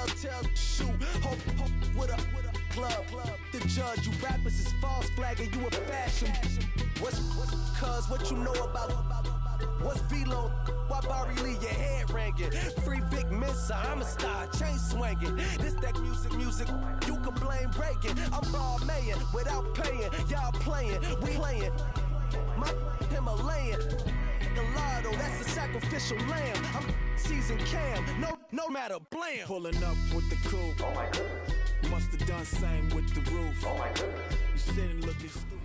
tell, shoot, hope with a club. The judge, you rappers is false flagging, you a fashion. What's cuz, what you know about? What's Velo? Why Barry Lee, your head ringing? Free Vic Mensa, I'm a star, chain swinging. This that music, you can blame Reagan. I'm Balmain without paying, y'all playing, we playing. My Himalayan, Gallardo, that's a sacrificial lamb. I'm seasoned Cam, no matter, blam. Pulling up with the coupe. Oh my goodness. Must have done same with the roof. Oh my goodness. You sitting looking stupid.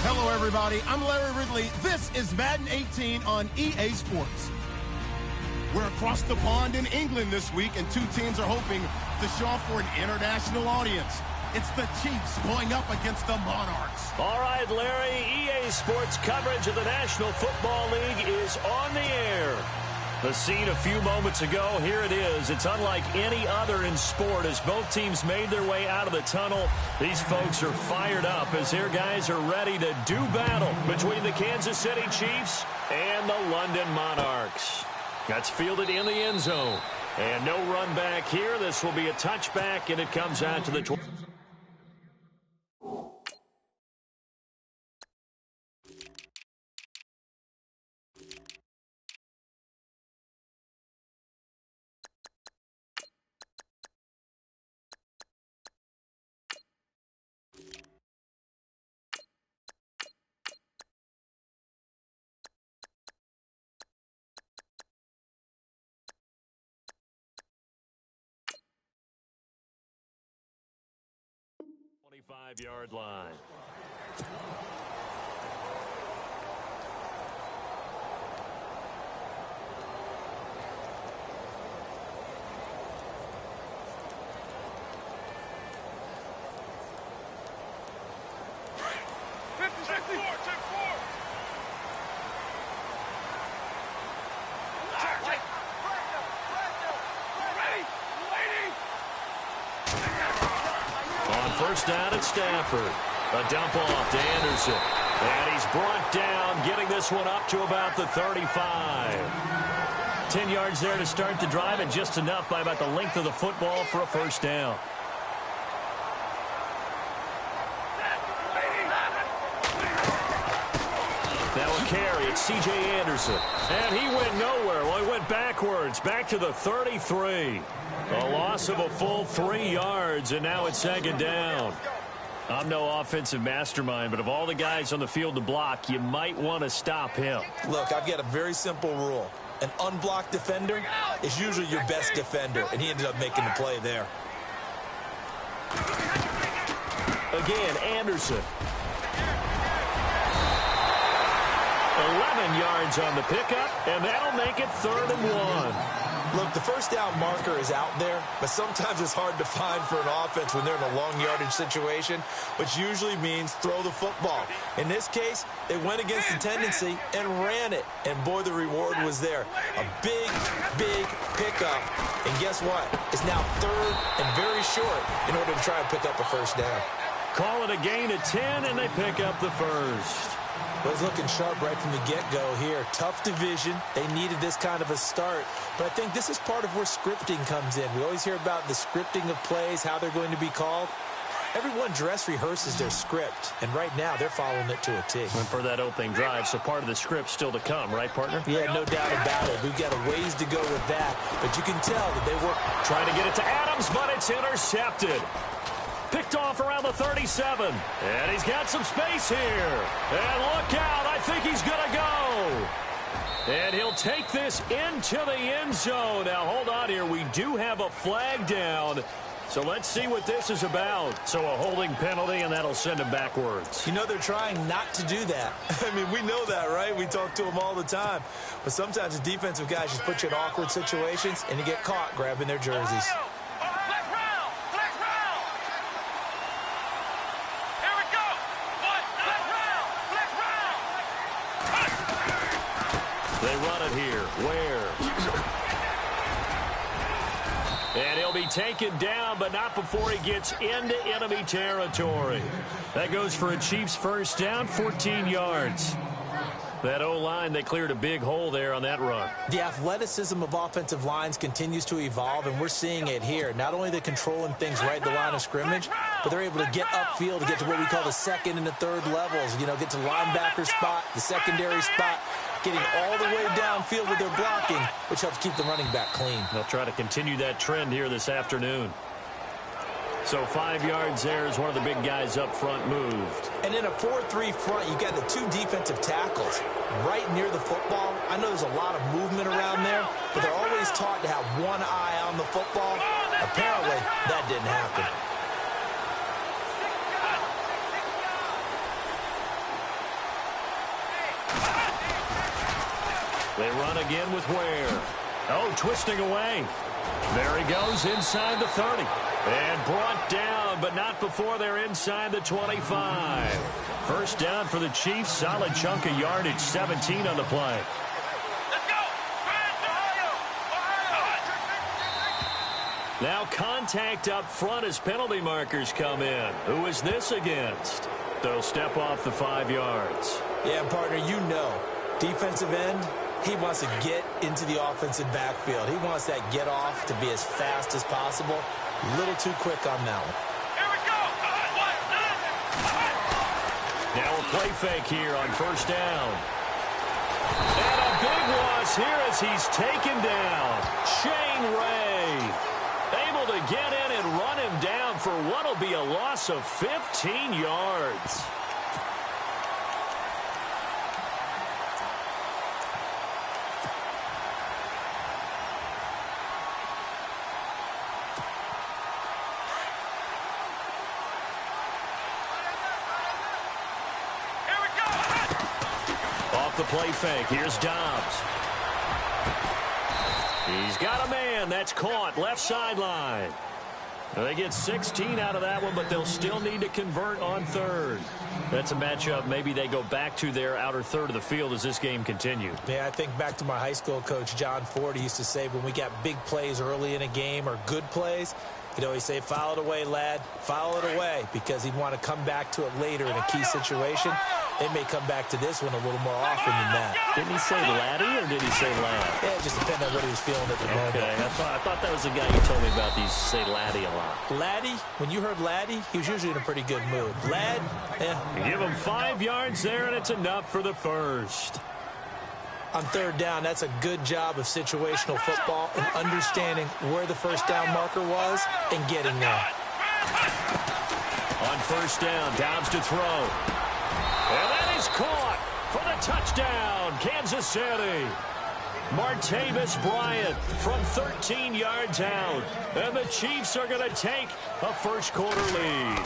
Hello, everybody. I'm Larry Ridley. This is Madden 18 on EA Sports. We're across the pond in England this week, and two teams are hoping to show off for an international audience. It's the Chiefs going up against the Monarchs. All right, Larry, EA Sports coverage of the National Football League is on the air. The scene a few moments ago, here it is. It's unlike any other in sport as both teams made their way out of the tunnel. These folks are fired up as their guys are ready to do battle between the Kansas City Chiefs and the London Monarchs. That's fielded in the end zone. And no run back here. This will be a touchback, and it comes out to the 20. Yard line. First down at Stafford. A dump off to Anderson. And he's brought down, getting this one up to about the 35. 10 yards there to start the drive, and just enough by about the length of the football for a first down. Now a carry. It's C.J. Anderson. And he went nowhere. Well, he went backwards, back to the 33. A loss of a full 3 yards, and now it's second down. I'm no offensive mastermind, but of all the guys on the field to block, you might want to stop him. Look, I've got a very simple rule. An unblocked defender is usually your best defender, and he ended up making the play there. Again, Anderson. 11 yards on the pickup, and that'll make it 3rd and 1. Look, the first down marker is out there, but sometimes it's hard to find for an offense when they're in a long yardage situation, which usually means throw the football. In this case, they went against the tendency and ran it, and boy, the reward was there. A big, big pickup, and guess what? It's now 3rd and very short in order to try and pick up a first down. Call it a gain of 10, and they pick up the first. Well, it's looking sharp right from the get-go here. Tough division. They needed this kind of a start. But I think this is part of where scripting comes in. We always hear about the scripting of plays, how they're going to be called. Everyone dress rehearses their script, and right now they're following it to a T. And for that opening drive, so part of the script still to come, right, partner? Yeah, no doubt about it. We've got a ways to go with that, but you can tell that they work. Trying to get it to Adams, but it's intercepted. Picked off around the 37. And he's got some space here. And look out. I think he's going to go. And he'll take this into the end zone. Now, hold on here. We do have a flag down. So let's see what this is about. So a holding penalty, and that'll send him backwards. You know, they're trying not to do that. I mean, we know that, right? We talk to them all the time. But sometimes the defensive guys just put you in awkward situations, and you get caught grabbing their jerseys. They run it here. Where? And he'll be taken down, but not before he gets into enemy territory. That goes for a Chiefs first down, 14 yards. That O-line, they cleared a big hole there on that run. The athleticism of offensive lines continues to evolve, and we're seeing it here. Not only they're controlling things right at the line of scrimmage, but they're able to get upfield to get to what we call the second and the third levels. You know, get to linebacker spot, the secondary spot, getting all the way downfield with their blocking, which helps keep the running back clean. They'll try to continue that trend here this afternoon. So 5 yards there as one of the big guys up front moved. And in a 4-3 front, you got the 2 defensive tackles right near the football. I know there's a lot of movement around there, but they're always taught to have one eye on the football. Apparently, that didn't happen. They run again with Ware. Oh, twisting away. There he goes inside the 30. And brought down, but not before they're inside the 25. First down for the Chiefs. Solid chunk of yardage, 17 on the play. Let's go! Now contact up front as penalty markers come in. Who is this against? They'll step off the 5 yards. Yeah, partner, you know, defensive end, he wants to get into the offensive backfield. He wants that get off to be as fast as possible. A little too quick on that one. Here we go! Now a play fake here on first down. And a big loss here as he's taken down. Shane Ray able to get in and run him down for what will be a loss of 15 yards. The play fake. Here's Dobbs. He's got a man. That's caught. Left sideline. They get 16 out of that one, but they'll still need to convert on third. That's a matchup maybe they go back to their outer third of the field as this game continues. Yeah, I think back to my high school coach, John Ford. He used to say when we got big plays early in a game or good plays, he'd always say, foul it away, lad. Foul it away, because he'd want to come back to it later in a key situation. They may come back to this one a little more often than that. Didn't he say laddie or did he say lad? Yeah, it just depended on what he was feeling at the moment. Okay, I thought that was the guy you told me about. These say laddie a lot. Laddie, when you heard laddie, he was usually in a pretty good mood. Lad, yeah. Give him 5 yards there, and it's enough for the first. On third down, that's a good job of situational football and understanding where the first down marker was and getting there. On first down, Dobbs to throw. And that is caught for the touchdown, Kansas City. Martavis Bryant from 13 yards out. And the Chiefs are going to take a first-quarter lead.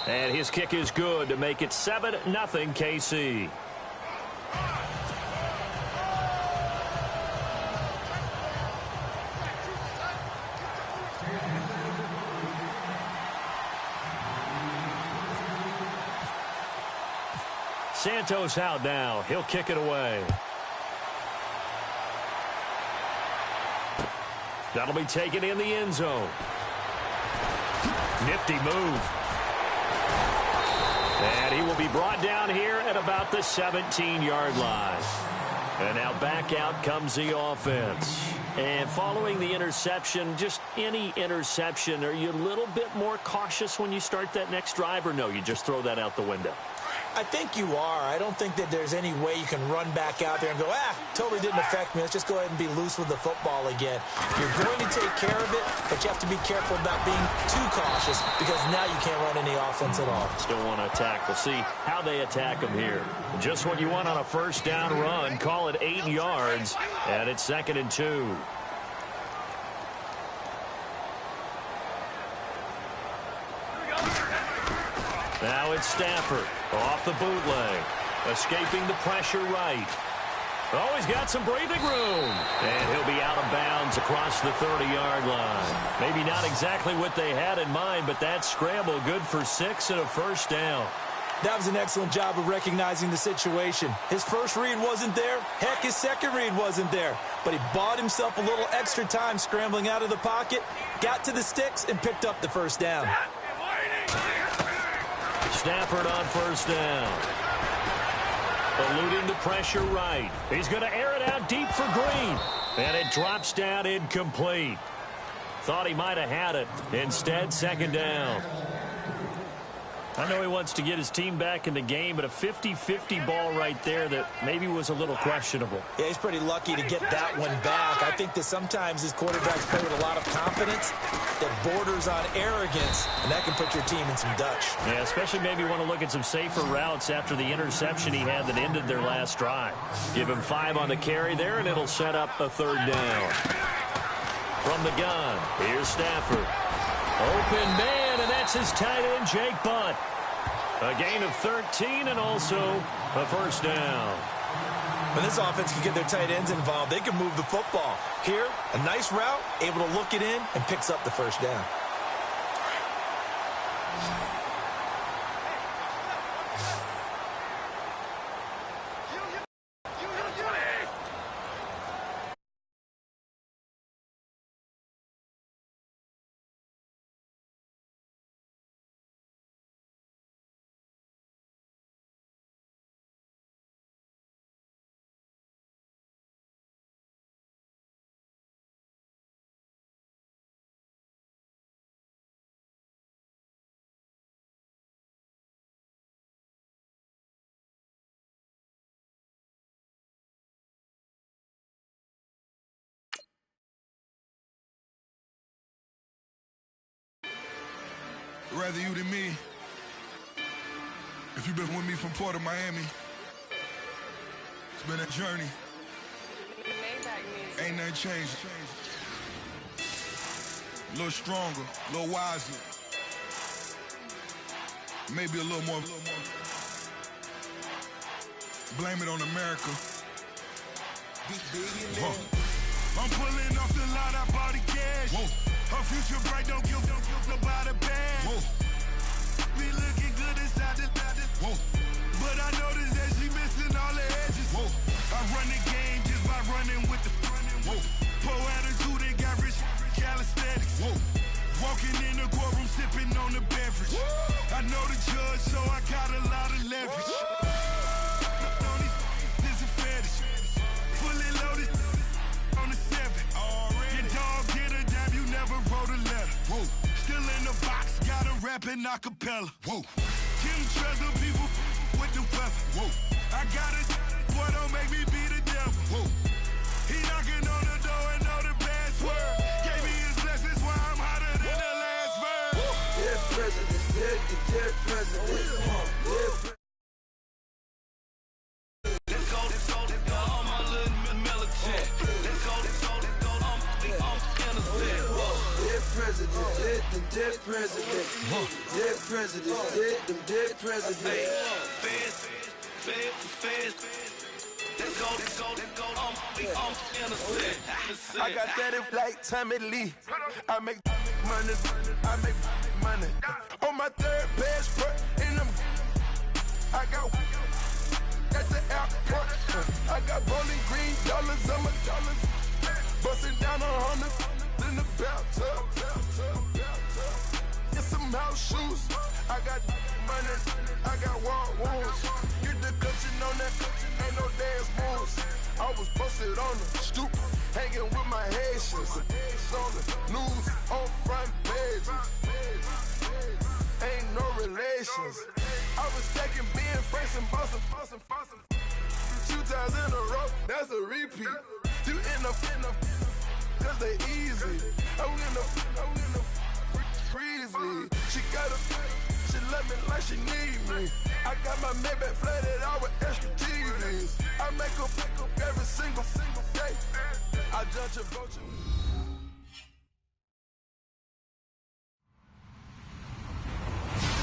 And his kick is good to make it 7-0 KC. Santos out now. He'll kick it away. That'll be taken in the end zone. Nifty move. And he will be brought down here at about the 17-yard line. And now back out comes the offense. And following the interception, just any interception, are you a little bit more cautious when you start that next drive, or no, you just throw that out the window? I think you are. I don't think that there's any way you can run back out there and go, totally didn't affect me. Let's just go ahead and be loose with the football again. You're going to take care of it, but you have to be careful about being too cautious because now you can't run any offense at all. Still want to attack. We'll see how they attack them here. Just what you want on a first down run. Call it 8 yards, and it's 2nd and 2. Now it's Stafford off the bootleg, escaping the pressure right. Oh, he's got some breathing room. And he'll be out of bounds across the 30-yard line. Maybe not exactly what they had in mind, but that scramble good for 6 and a first down. That was an excellent job of recognizing the situation. His first read wasn't there. Heck, his second read wasn't there. But he bought himself a little extra time scrambling out of the pocket, got to the sticks, and picked up the first down. Stafford on first down. Eluding the pressure right. He's going to air it out deep for Green. And it drops down incomplete. Thought he might have had it. Instead, second down. I know he wants to get his team back in the game, but a 50-50 ball right there that maybe was a little questionable. Yeah, he's pretty lucky to get that one back. I think that sometimes his quarterbacks play with a lot of confidence that borders on arrogance, and that can put your team in some Dutch. Yeah, especially maybe want to look at some safer routes after the interception he had that ended their last drive. Give him 5 on the carry there, and it'll set up a third down. From the gun, here's Stafford. Open man, and that's his tight end, Jake Butt. A gain of 13 and also a first down. When this offense can get their tight ends involved, they can move the football. Here, a nice route, able to look it in, and picks up the first down. Rather you than me. If you've been with me from Port of Miami, it's been a journey. Ain't nothing changed. A little stronger, a little wiser. Maybe a little more. Blame it on America. I'm pulling off the lot, I bought the cash. Whoa. Her future bright, don't give nobody bad. Whoa. Be looking good inside the whoa. But I noticed that she missing all the edges. Whoa. I run the game just by running with the whoa. Poor attitude, they got rich calisthenics. Whoa. Walking in the courtroom, sipping on the beverage. Whoa. I know the judge, so I got a lot of leverage. This a fetish. Fully loaded on the 7. Your dog get a dab, you never wrote a letter. Whoa. Still in the box, gotta rap in acapella. Whoa. Kim treasure people with the weapon. Whoa. I got it, boy, don't make me be the devil. Whoa. He knocking on the door and know the password. Gave me his blessings while I'm hotter than the last verse. Dead president, dead president. Dead president, dead president, dead president. I got that in like Tommy Lee. I make money. On my third passport, and I got at the airport. I got bowling green dollars on my dollars. Busting down 100 in the bathtub. Get some house shoes. I got money. I got wild wounds. Get the coaching on that. Ain't no dance moves. I was posted on the stoop, hanging with my Haitians. On the news, on front page. Ain't no relations. I was stacking being Franks and Boston. 2 times in a row, that's a repeat. You end up, cause they easy. I'm in the freezy. She love me like she need me. I got my Maybach flooded out with extra TVs. I make her pick up every single day. I judge a vulture.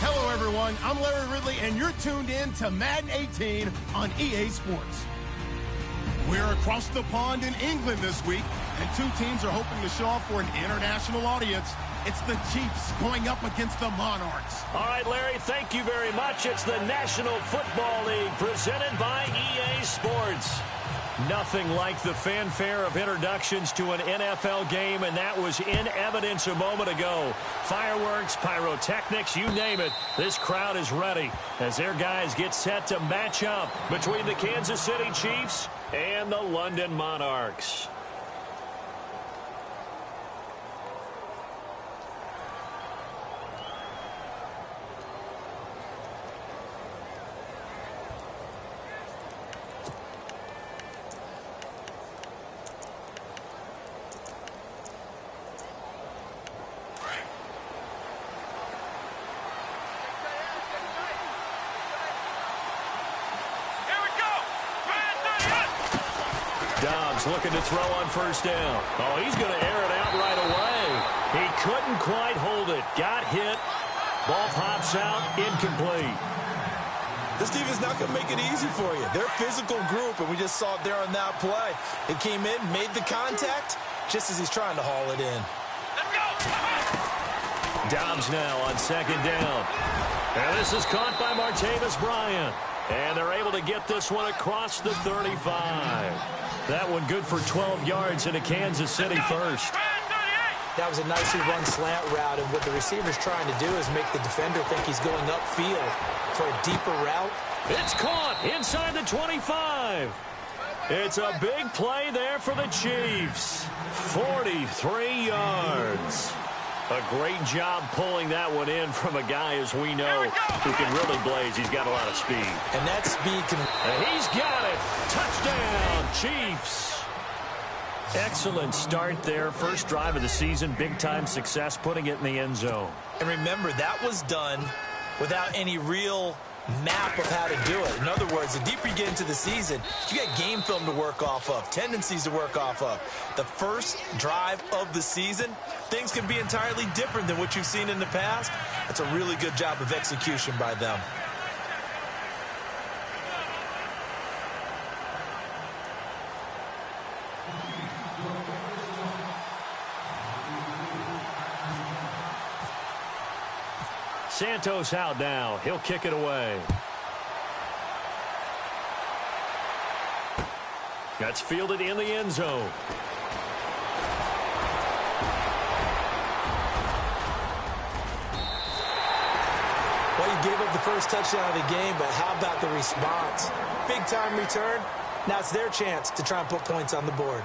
Hello, everyone. I'm Larry Ridley, and you're tuned in to Madden 18 on EA Sports. We're across the pond in England this week, and 2 teams are hoping to show off for an international audience. It's the Chiefs going up against the Monarchs. All right, Larry, thank you very much. It's the National Football League presented by EA Sports. Nothing like the fanfare of introductions to an NFL game, and that was in evidence a moment ago. Fireworks, pyrotechnics, you name it. This crowd is ready as their guys get set to match up between the Kansas City Chiefs and the London Monarchs. Looking to throw on first down. Oh, he's going to air it out right away. He couldn't quite hold it. Got hit. Ball pops out. Incomplete. This defense is not going to make it easy for you. They're a physical group, and we just saw it there on that play. It came in, made the contact, just as he's trying to haul it in. Let's go! Dobbs now on second down. And this is caught by Martavis Bryant. And they're able to get this one across the 35. That one good for 12 yards into Kansas City first. That was a nicely run slant route, and what the receiver's trying to do is make the defender think he's going upfield for a deeper route. It's caught inside the 25. It's a big play there for the Chiefs. 43 yards. A great job pulling that one in from a guy, as we know, who can really blaze. He's got a lot of speed. And that speed can... And he's got it. Touchdown, Chiefs. Excellent start there. First drive of the season. Big-time success putting it in the end zone. And remember, that was done without any real map of how to do it. In other words, the deeper you get into the season, you got game film to work off of, tendencies to work off of. The first drive of the season, things can be entirely different than what you've seen in the past. That's a really good job of execution by them. Santos out now. He'll kick it away. That's fielded in the end zone. Well, you gave up the first touchdown of the game, but how about the response? Big-time return. Now it's their chance to try and put points on the board.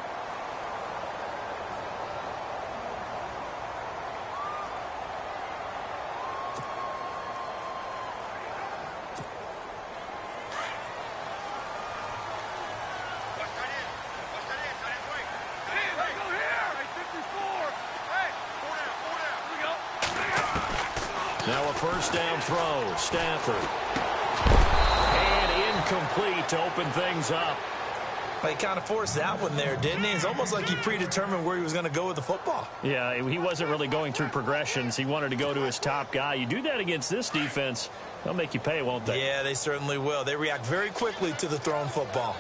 Now a first down throw. Stafford. And incomplete to open things up. Well, he kind of forced that one there, didn't he? It's almost like he predetermined where he was going to go with the football. Yeah, he wasn't really going through progressions. He wanted to go to his top guy. You do that against this defense, they'll make you pay, won't they? Yeah, they certainly will. They react very quickly to the thrown football.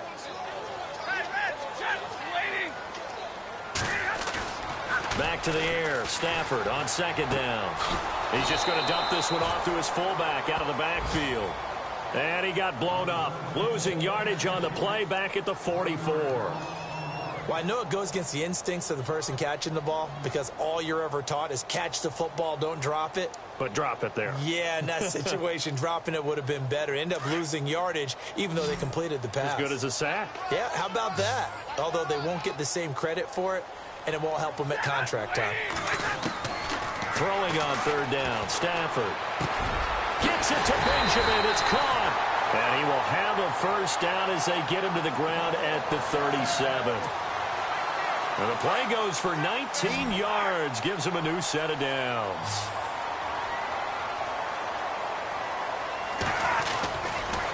Back to the air. Stafford on second down. He's just going to dump this one off to his fullback out of the backfield. And he got blown up. Losing yardage on the play back at the 44. Well, I know it goes against the instincts of the person catching the ball because all you're ever taught is catch the football, don't drop it. But drop it there. Yeah, in that situation, dropping it would have been better. End up losing yardage even though they completed the pass. As good as a sack. Yeah, how about that? Although they won't get the same credit for it, and it won't help them at contract time. Throwing on third down. Stafford gets it to Benjamin. It's caught. And he will have a first down as they get him to the ground at the 37. And the play goes for 19 yards. Gives him a new set of downs.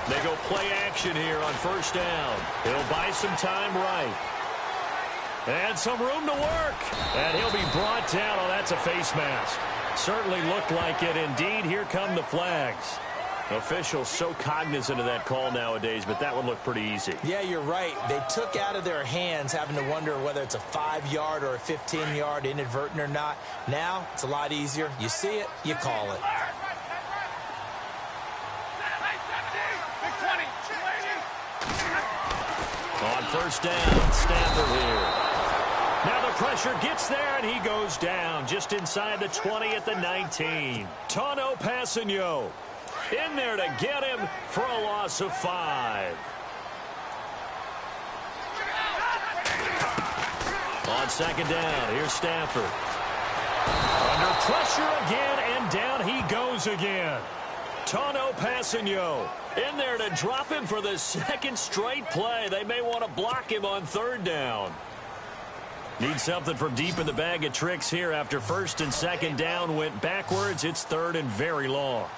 They go play action here on first down. He'll buy some time right. And some room to work. And he'll be brought down. Oh, that's a face mask. Certainly looked like it. Indeed, here come the flags. Officials so cognizant of that call nowadays, but that would look pretty easy. Yeah, you're right. They took out of their hands having to wonder whether it's a 5-yard or a 15-yard inadvertent or not. Now, it's a lot easier. You see it, you call it. On first down, Stafford here. Now the pressure gets there, and he goes down just inside the 20 at the 19. Tano Passigno in there to get him for a loss of 5. On second down, here's Stafford. Under pressure again, and down he goes again. Tano Passigno in there to drop him for the second straight play. They may want to block him on third down. Need something from deep in the bag of tricks here after first and second down went backwards. It's third and very long.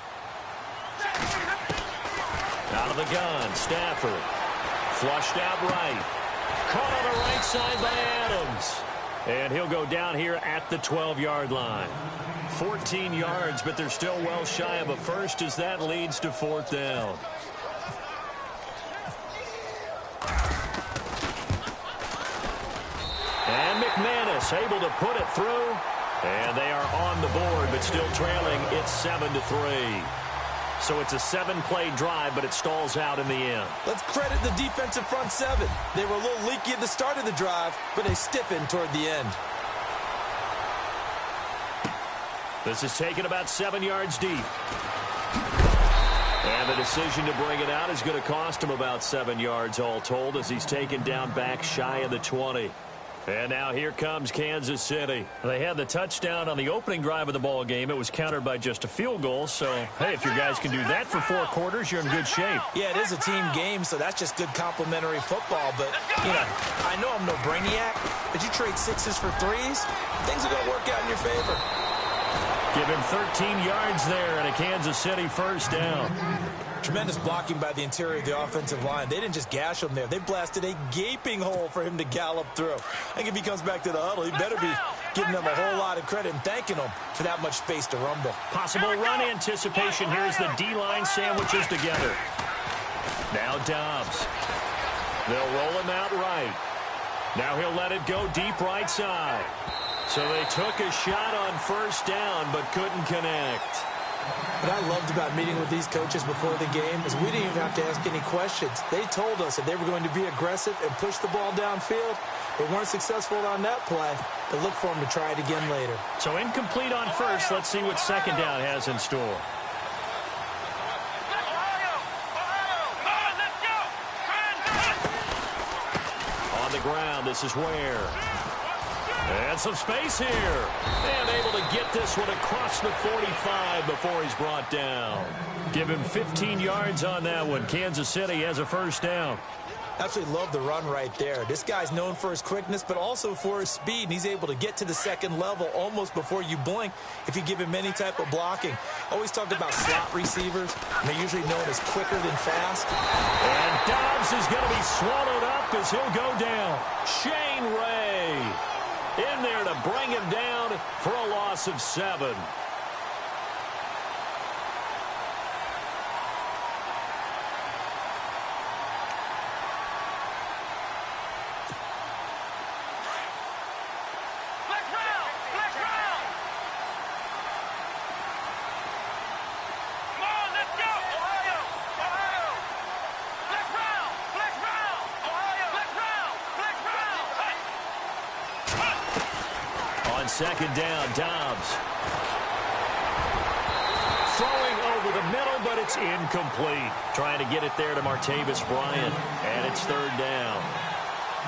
Out of the gun, Stafford. Flushed out right. Caught on the right side by Adams. And he'll go down here at the 12-yard line. 14 yards, but they're still well shy of a first as that leads to fourth down. And McManus able to put it through. And they are on the board, but still trailing. It's 7-3. So it's a 7-play drive, but it stalls out in the end. Let's credit the defensive front seven. They were a little leaky at the start of the drive, but they stiffened toward the end. This is taken about 7 yards deep. And the decision to bring it out is going to cost him about 7 yards all told as he's taken down back shy of the 20. And now here comes Kansas City. They had the touchdown on the opening drive of the ball game. It was countered by just a field goal. So, hey, if your guys can do that for 4 quarters, you're in good shape. Yeah, it is a team game, so that's just good complimentary football. But, you know, I know I'm no brainiac, but you trade 6s for 3s, things are going to work out in your favor. Give him 13 yards there and a Kansas City first down. Tremendous blocking by the interior of the offensive line. They didn't just gash him there. They blasted a gaping hole for him to gallop through. I think if he comes back to the huddle, he better be giving them a whole lot of credit and thanking them for that much space to rumble. Possible run anticipation. Here's the D-line sandwiches together. Now Dobbs. They'll roll him out right. Now he'll let it go deep right side. So they took a shot on first down but couldn't connect. What I loved about meeting with these coaches before the game is we didn't even have to ask any questions. They told us that they were going to be aggressive and push the ball downfield. They weren't successful on that play, but look for them to try it again later. So incomplete on first. Let's see what second down has in store. On the ground, this is Ware. And some space here. And able to get this one across the 45 before he's brought down. Give him 15 yards on that one. Kansas City has a first down. Absolutely love the run right there. This guy's known for his quickness, but also for his speed. And he's able to get to the second level almost before you blink if you give him any type of blocking. Always talk about slot receivers. And they're usually known as quicker than fast. And Dobbs is going to be swallowed up as he'll go down. Shane Ray in there to bring him down for a loss of 7. Second down, Dobbs. Throwing over the middle, but it's incomplete. Trying to get it there to Martavis Bryant, and it's third down.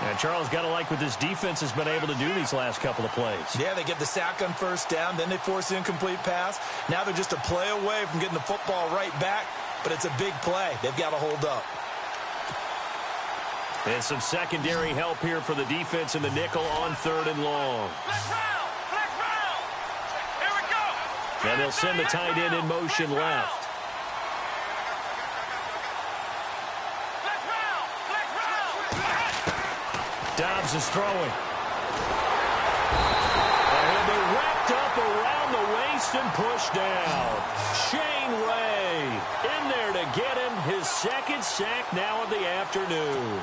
And Charles, got to like what this defense has been able to do these last couple of plays. Yeah, they get the sack on first down, then they force the incomplete pass. Now they're just a play away from getting the football right back, but it's a big play. They've got to hold up. And some secondary help here for the defense in the nickel on third and long. And they'll send the tight end in motion left. Dobbs is throwing. And he'll be wrapped up around the waist and pushed down. Shane Ray in there to get him his second sack now of the afternoon.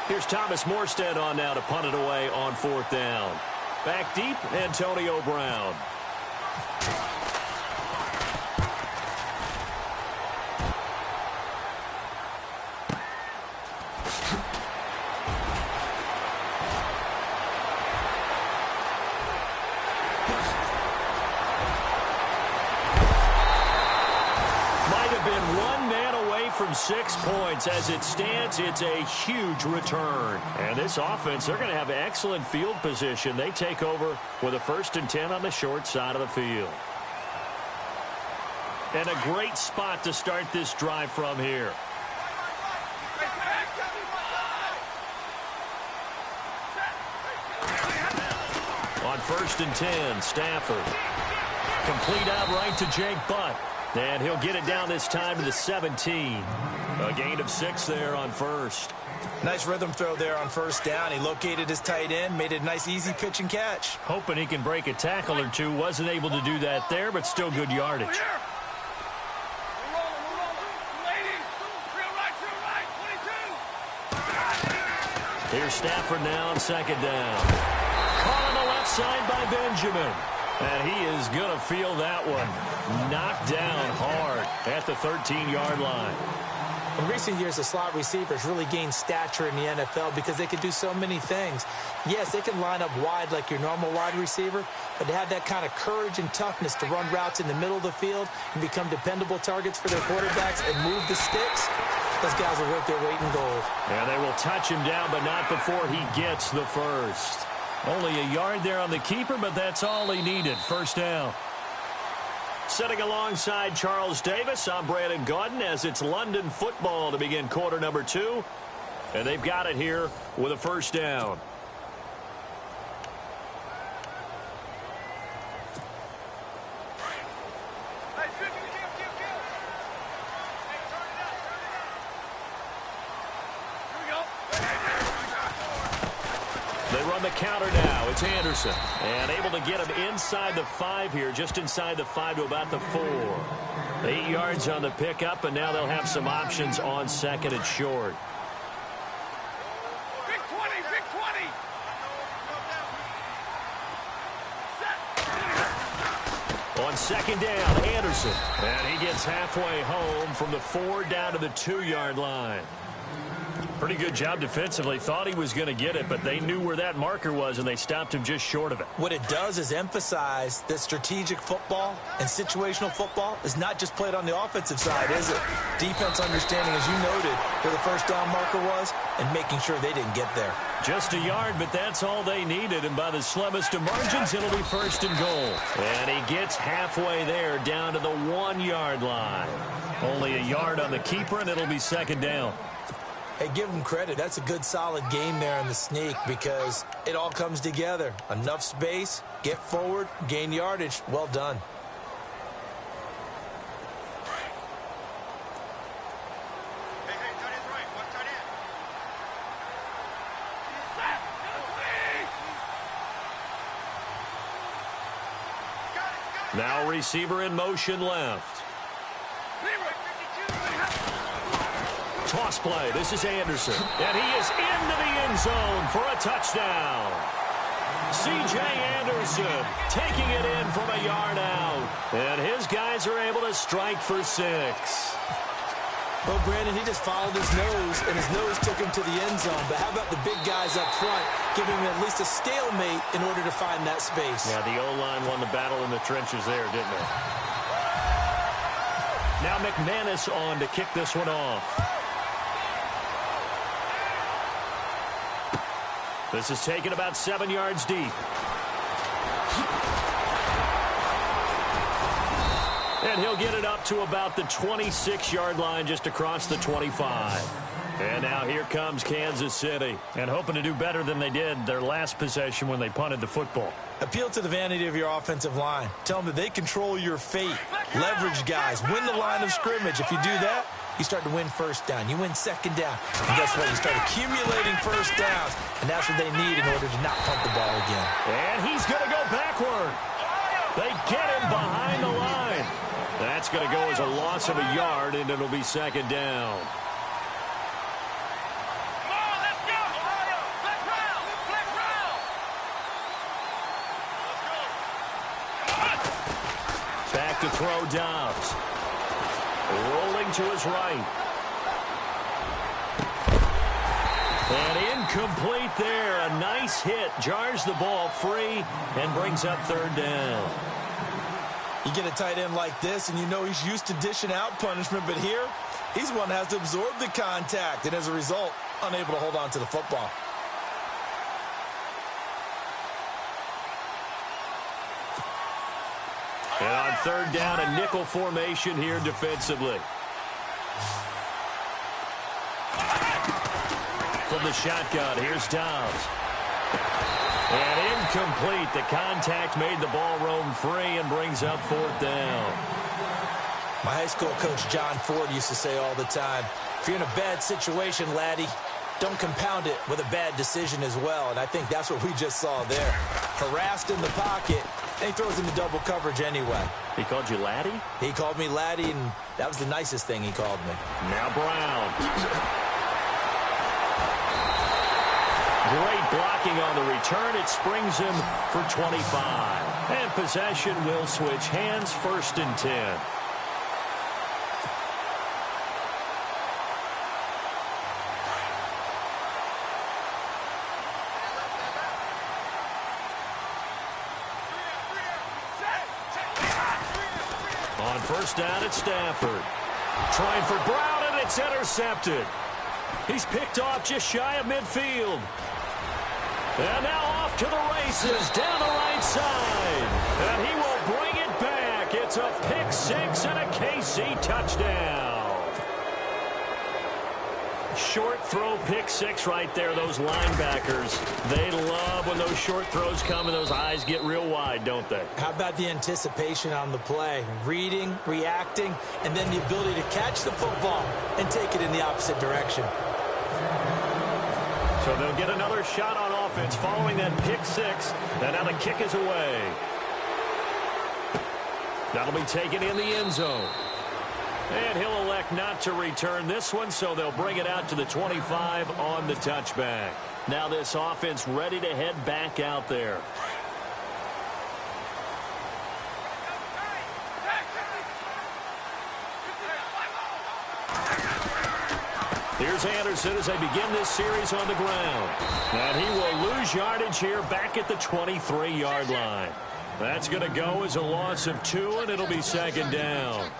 Here's Thomas Morstead on now to punt it away on fourth down. Back deep, Antonio Brown. from 6 points. As it stands, it's a huge return. And this offense, they're going to have excellent field position. They take over with a 1st and 10 on the short side of the field. And a great spot to start this drive from here. On 1st and 10, Stafford. Complete out right to Jake Butt. And he'll get it down this time to the 17. A gain of 6 there on 1st. Nice rhythm throw there on 1st down. He located his tight end, made it a nice easy pitch and catch. Hoping he can break a tackle or two. Wasn't able to do that there, but still good yardage. Here's Stafford now on 2nd down. Caught on the left side by Benjamin. And he is going to feel that one. Knocked down hard at the 13-yard line. In recent years, the slot receivers really gained stature in the NFL because they can do so many things. Yes, they can line up wide like your normal wide receiver, but to have that kind of courage and toughness to run routes in the middle of the field and become dependable targets for their quarterbacks and move the sticks, those guys are worth their weight in gold. And they will touch him down, but not before he gets the 1st. Only a yard there on the keeper, but that's all he needed. 1st down. Sitting alongside Charles Davis, I'm Brandon Gaudin as it's London football to begin quarter number 2. And they've got it here with a 1st down. They run the counter now. It's Anderson. And able to get him inside the 5 here, just inside the 5 to about the 4. 8 yards on the pickup, and now they'll have some options on 2nd and short. Big 20, big 20. On 2nd down, Anderson. And he gets halfway home from the 4 down to the 2-yard line. Pretty good job defensively. Thought he was going to get it, but they knew where that marker was, and they stopped him just short of it. What it does is emphasize that strategic football and situational football is not just played on the offensive side, is it? Defense understanding, as you noted, where the 1st down marker was and making sure they didn't get there. Just a yard, but that's all they needed, and by the slimmest of margins, it'll be 1st and goal. And he gets halfway there down to the 1-yard line. Only a yard on the keeper, and it'll be 2nd down. Hey, give them credit. That's a good, solid game there in the sneak because it all comes together. Enough space, get forward, gain yardage. Well done. Now receiver in motion left. Toss play. This is Anderson. And he is into the end zone for a touchdown. C.J. Anderson taking it in from a yard out. And his guys are able to strike for 6. Well, Brandon, he just followed his nose, and his nose took him to the end zone. But how about the big guys up front, giving him at least a stalemate in order to find that space? Yeah, the O-line won the battle in the trenches there, didn't it? Now McManus on to kick this one off. This is taken about 7 yards deep. And he'll get it up to about the 26-yard line, just across the 25. And now here comes Kansas City. And hoping to do better than they did their last possession when they punted the football. Appeal to the vanity of your offensive line. Tell them that they control your fate. Leverage guys. Win the line of scrimmage. If you do that, you start to win 1st down. You win 2nd down. And guess what? You start accumulating 1st downs. And that's what they need in order to not punt the ball again. And he's going to go backward. They get him behind the line. That's going to go as a loss of a yard, and it'll be 2nd down. Back to throw Dobbs. Rolling to his right. And incomplete there. A nice hit. Jars the ball free and brings up 3rd down. You get a tight end like this, and you know he's used to dishing out punishment, but here, He's the one that has to absorb the contact, and as a result, unable to hold on to the football. And on third down, a nickel formation here defensively. From the shotgun, here's Dobbs. And incomplete. The contact made the ball roam free and brings up fourth down. My high school coach, John Ford, used to say all the time, if you're in a bad situation, laddie, don't compound it with a bad decision as well. And I think that's what we just saw there. Harassed in the pocket, and he throws into double coverage anyway. He called you laddie? He called me laddie, and that was the nicest thing he called me. Now Brown. Great blocking on the return. It springs him for 25. And possession will switch hands, 1st and 10. On first down, it's Stafford. Trying for Brown, and it's intercepted. He's picked off just shy of midfield. And now off to the races down the right side. And he will bring it back. It's a pick six and a KC touchdown. Short throw pick six right there. Those linebackers, they love when those short throws come and those eyes get real wide, don't they? How about the anticipation on the play? Reading, reacting, and then the ability to catch the football and take it in the opposite direction. So they'll get another shot on offense following that pick six. And now the kick is away. That'll be taken in the end zone. And he'll elect not to return this one, so they'll bring it out to the 25 on the touchback. Now this offense ready to head back out there. Here's Anderson as they begin this series on the ground. And he will lose yardage here back at the 23-yard line. That's going to go as a loss of 2, and it'll be 2nd down.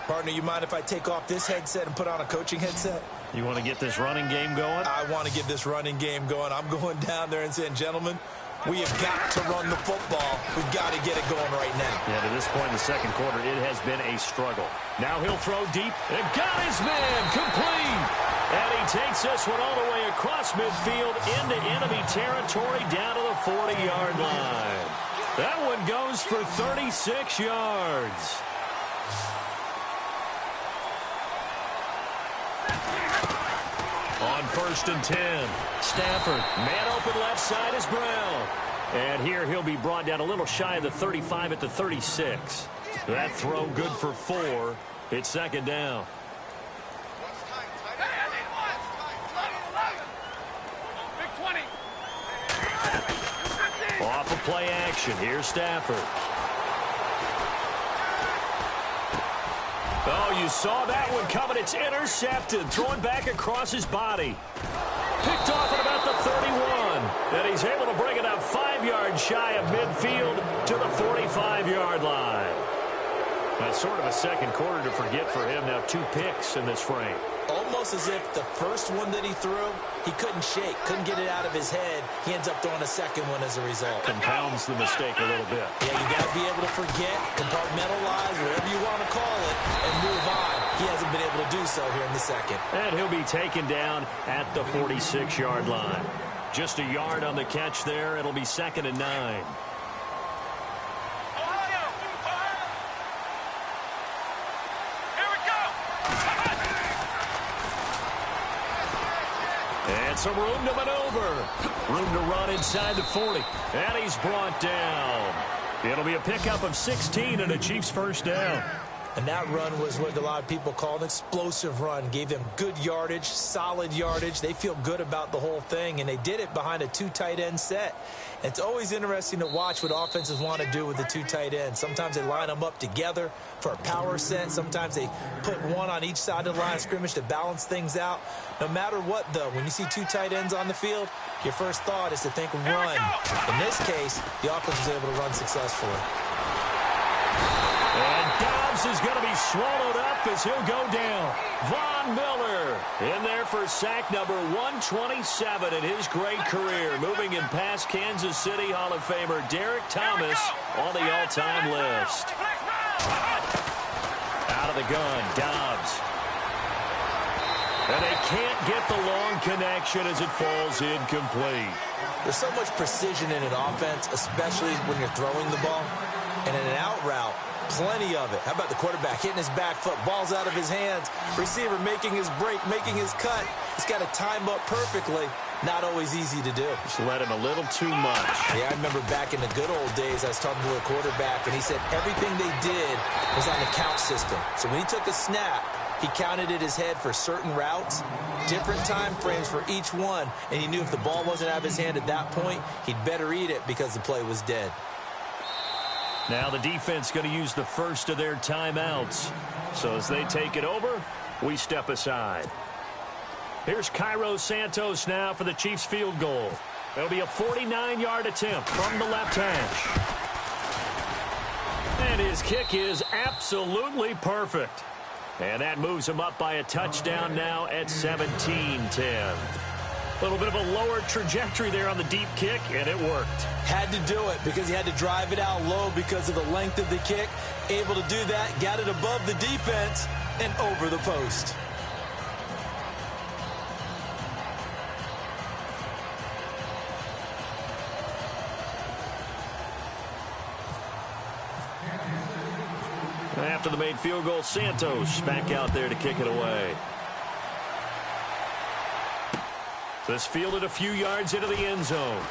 Partner, you mind if I take off this headset and put on a coaching headset? You want to get this running game going? I want to get this running game going. I'm going down there and saying, gentlemen, we have got to run the football. We've got to get it going right now. Yeah, to this point in the second quarter, it has been a struggle. Now he'll throw deep and got his man complete. And he takes this one all the way across midfield into enemy territory down to the 40-yard line. That one goes for 36 yards. On 1st and 10, Stafford, man open left side is Brown. And here he'll be brought down a little shy of the 35 at the 36. That throw good for 4. It's 2nd down. Off of play action, here's Stafford. Oh, you saw that one coming. It's intercepted. Thrown back across his body. Picked off at about the 31. And he's able to bring it up 5 yards shy of midfield to the 45-yard line. That's sort of a second quarter to forget for him. Now 2 picks in this frame. Almost as if the first one that he threw, he couldn't shake, couldn't get it out of his head. He ends up throwing a second one as a result. Compounds the mistake a little bit. Yeah, you got to be able to forget, compartmentalize, whatever you want to call it, and move on. He hasn't been able to do so here in the second. And he'll be taken down at the 46-yard line. Just a yard on the catch there. It'll be 2nd and 9. And some room to maneuver. Room to run inside the 40. And he's brought down. It'll be a pickup of 16 and a Chiefs first down. And that run was what a lot of people call an explosive run. Gave them good yardage, solid yardage. They feel good about the whole thing, and they did it behind a 2 tight end set. It's always interesting to watch what offenses want to do with the 2 tight ends. Sometimes they line them up together for a power set. Sometimes they put one on each side of the line of scrimmage to balance things out. No matter what, though, when you see 2 tight ends on the field, your first thought is to think run. In this case, the offense was able to run successfully. And Dobbs This is going to be swallowed up as he'll go down. Von Miller in there for sack number 127 in his great career. Moving him past Kansas City Hall of Famer Derek Thomas on the all-time list. Out of the gun, Dobbs. And they can't get the long connection as it falls incomplete. There's so much precision in an offense, especially when you're throwing the ball. And in an out route, plenty of it. How about the quarterback hitting his back foot, ball's out of his hands, receiver making his break, making his cut. He's got to time up perfectly. Not always easy to do. Just let him a little too much. Yeah, I remember back in the good old days, I was talking to a quarterback, and he said everything they did was on the count system. So when he took a snap, he counted in his head for certain routes, different time frames for each one, and he knew if the ball wasn't out of his hand at that point, he'd better eat it because the play was dead. Now the defense going to use the first of their timeouts. So as they take it over, we step aside. Here's Cairo Santos now for the Chiefs field goal. It'll be a 49-yard attempt from the left hash. And his kick is absolutely perfect. And that moves him up by a touchdown now at 17-10. A little bit of a lower trajectory there on the deep kick, and it worked. Had to do it because he had to drive it out low because of the length of the kick. Able to do that, got it above the defense and over the post. After the made field goal, Santos back out there to kick it away. This fielded a few yards into the end zone.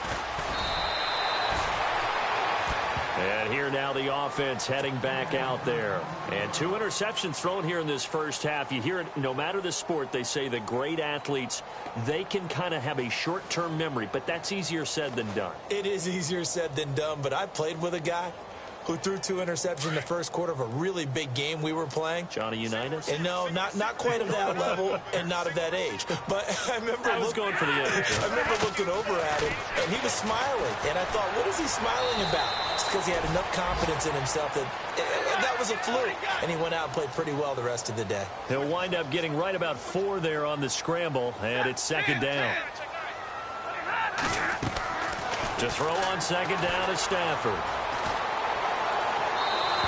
And here now the offense heading back out there. And 2 interceptions thrown here in this first half. You hear it, no matter the sport, they say that great athletes, they can kind of have a short-term memory, but that's easier said than done. It is easier said than done, but I played with a guy who threw 2 interceptions in the first quarter of a really big game we were playing. Johnny Unitas? And no, not quite of that level and not of that age. But I remember I was going for the age. I remember looking over at him, and he was smiling. And I thought, what is he smiling about? It's because he had enough confidence in himself that was a fluke. And he went out and played pretty well the rest of the day. He'll wind up getting right about 4 there on the scramble, and it's second down. To throw on second down is Stafford.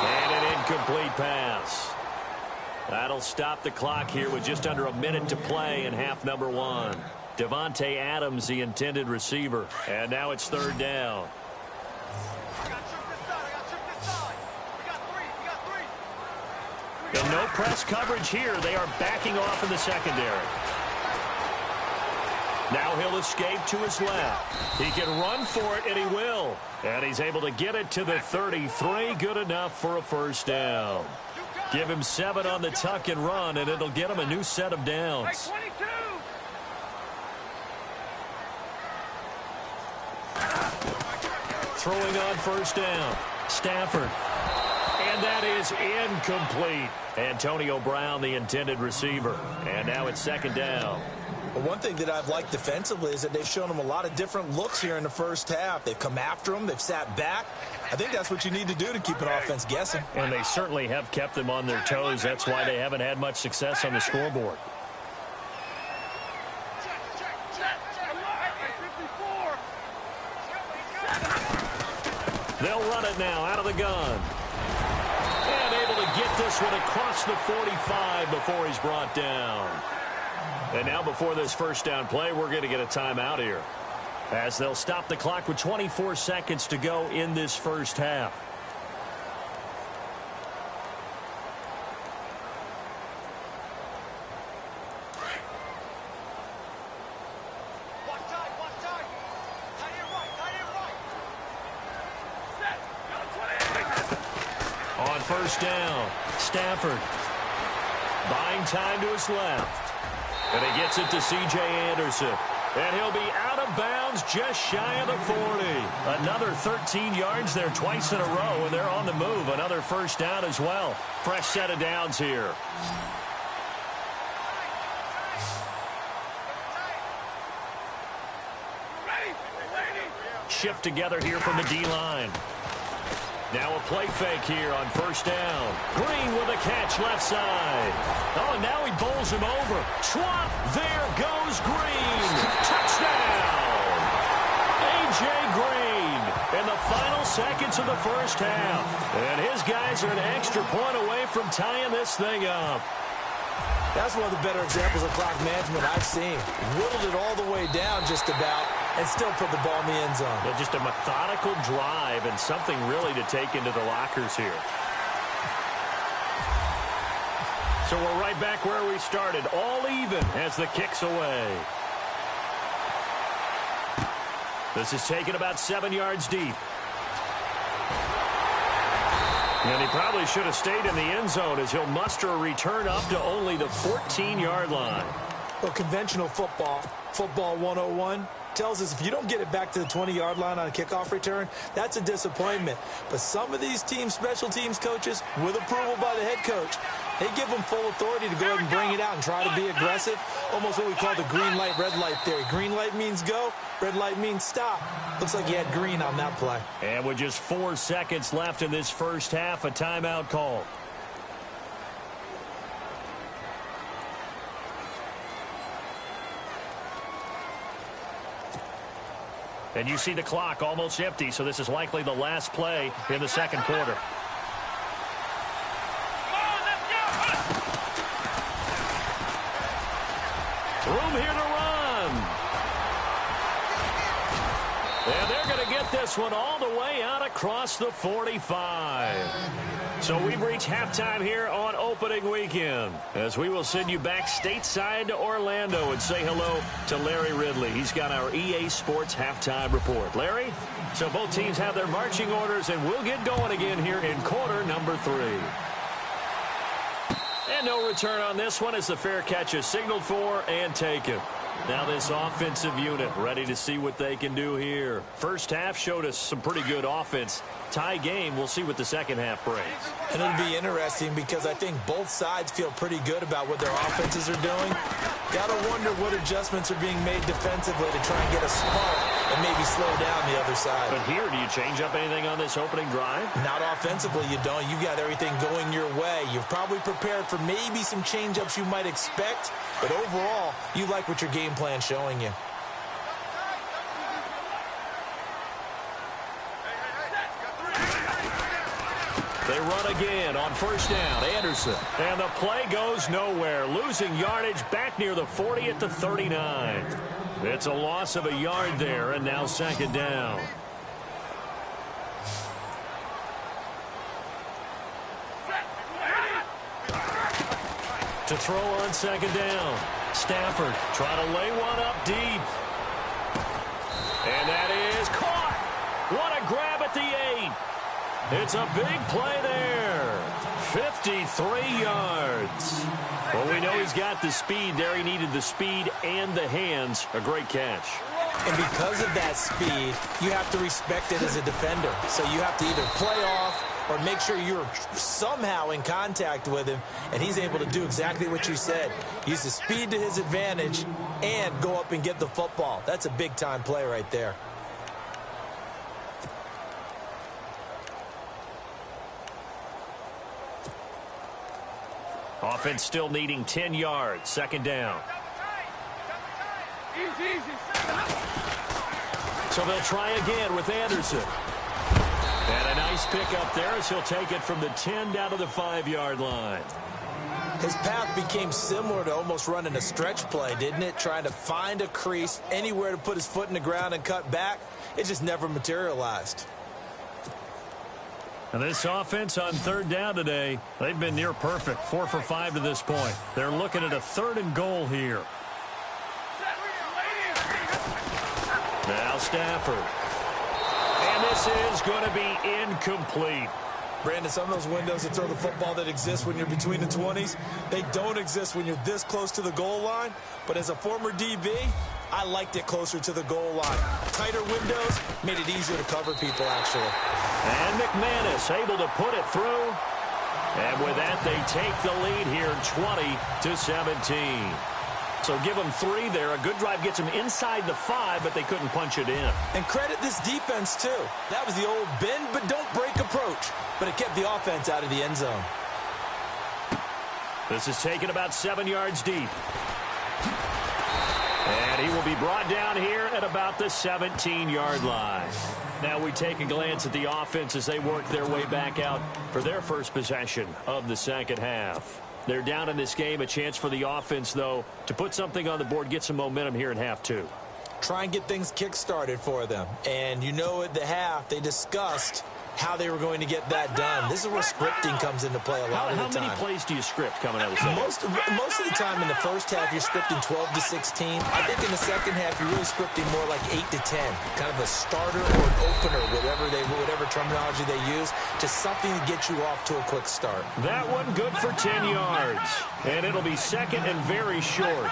And an incomplete pass. That'll stop the clock here with just under a minute to play in half number 1. Devontae Adams, the intended receiver. And now it's third down. And no press coverage here. They are backing off in the secondary. Now he'll escape to his left. He can run for it, and he will. And he's able to get it to the 33. Good enough for a first down. Give him 7 on the tuck and run, and it'll get him a new set of downs. Throwing on first down. Stafford. And that is incomplete. Antonio Brown, the intended receiver. And now it's second down. Well, one thing that I've liked defensively is that they've shown him a lot of different looks here in the first half. They've come after him. They've sat back. I think that's what you need to do to keep an offense guessing. And they certainly have kept them on their toes. That's why they haven't had much success on the scoreboard. They'll run it now out of the gun. And able to get this one across the 45 before he's brought down. And now before this first down play, we're going to get a timeout here, as they'll stop the clock with 24 seconds to go in this first half. On first down, Stafford buying time to his left. And he gets it to C.J. Anderson. And he'll be out of bounds just shy of the 40. Another 13 yards there twice in a row, and they're on the move. Another first down as well. Fresh set of downs here. Shift together here from the D-line. Now a play fake here on first down. Green with a catch left side. Oh, and now he bowls him over. Schwab, there goes Green. Touchdown! A.J. Green in the final seconds of the first half. And his guys are an extra point away from tying this thing up. That's one of the better examples of clock management I've seen. Whittled it all the way down just about and still put the ball in the end zone. Yeah, just a methodical drive and something really to take into the lockers here. So we're right back where we started. All even as the kick's away. This is taken about 7 yards deep. And he probably should have stayed in the end zone as he'll muster a return up to only the 14-yard line. Well, conventional football 101, tells us if you don't get it back to the 20-yard line on a kickoff return, that's a disappointment. But some of these team special teams coaches, with approval by the head coach, they give them full authority to go ahead and bring it out and try to be aggressive. Almost what we call the green light, red light theory. Green light means go, red light means stop. Looks like he had green on that play. And with just 4 seconds left in this first half, a timeout call. And you see the clock almost empty, so this is likely the last play in the second quarter. Room here to run. And they're going to get this one all the way out across the 45. So we've reached halftime here on opening weekend, as we will send you back stateside to Orlando and say hello to Larry Ridley. He's got our EA Sports halftime report. Larry, so both teams have their marching orders, and we'll get going again here in quarter number 3. And no return on this one as the fair catch is signaled for and taken. Now this offensive unit ready to see what they can do here. First half showed us some pretty good offense. Tie game, we'll see what the second half brings. And it'll be interesting because I think both sides feel pretty good about what their offenses are doing. Got to wonder what adjustments are being made defensively to try and get a spark and maybe slow down the other side. But here, do you change up anything on this opening drive? Not offensively, you don't. You've got everything going your way. You've probably prepared for maybe some change-ups you might expect, but overall, you like what your game plan's showing you. They run again on first down. Anderson. And the play goes nowhere. Losing yardage back near the 40 at the 39. It's a loss of a yard there, and now second down. To throw on second down. Stafford trying to lay one up deep. And that is caught. What a grab at the 8. It's a big play there. 53 yards. Well, we know he's got the speed there. He needed the speed and the hands. A great catch. And because of that speed, you have to respect it as a defender. So you have to either play off or make sure you're somehow in contact with him, and he's able to do exactly what you said. Use the speed to his advantage and go up and get the football. That's a big-time play right there. Offense still needing 10 yards. Second down. So they'll try again with Anderson. And a nice pickup there as he'll take it from the 10 down to the 5-yard line. His path became similar to almost running a stretch play, didn't it? Trying to find a crease, anywhere to put his foot in the ground and cut back. It just never materialized. And this offense on third down today, they've been near perfect. 4 for 5 to this point. They're looking at a 3rd and goal here. Now Stafford. And this is going to be incomplete. Brandon, some of those windows to throw the football that exist when you're between the 20s, they don't exist when you're this close to the goal line. But as a former DB, I liked it closer to the goal line. Tighter windows made it easier to cover people, actually. And McManus able to put it through. And with that, they take the lead here, 20-17. So give them 3 there. A good drive gets them inside the 5, but they couldn't punch it in. And credit this defense, too. That was the old bend but don't break approach. But it kept the offense out of the end zone. This is taken about 7 yards deep. And he will be brought down here at about the 17-yard line. Now we take a glance at the offense as they work their way back out for their first possession of the second half. They're down in this game. A chance for the offense, though, to put something on the board, get some momentum here in half 2. Try and get things kick-started for them. And you know at the half, they discussed how they were going to get that done. This is where scripting comes into play a lot of the time. How many plays do you script coming out of the second? Most of the time in the first half, you're scripting 12 to 16. I think in the second half, you're really scripting more like 8 to 10. Kind of a starter or an opener, whatever terminology they use, just something to get you off to a quick start. That one good for 10 yards. And it'll be second and very short.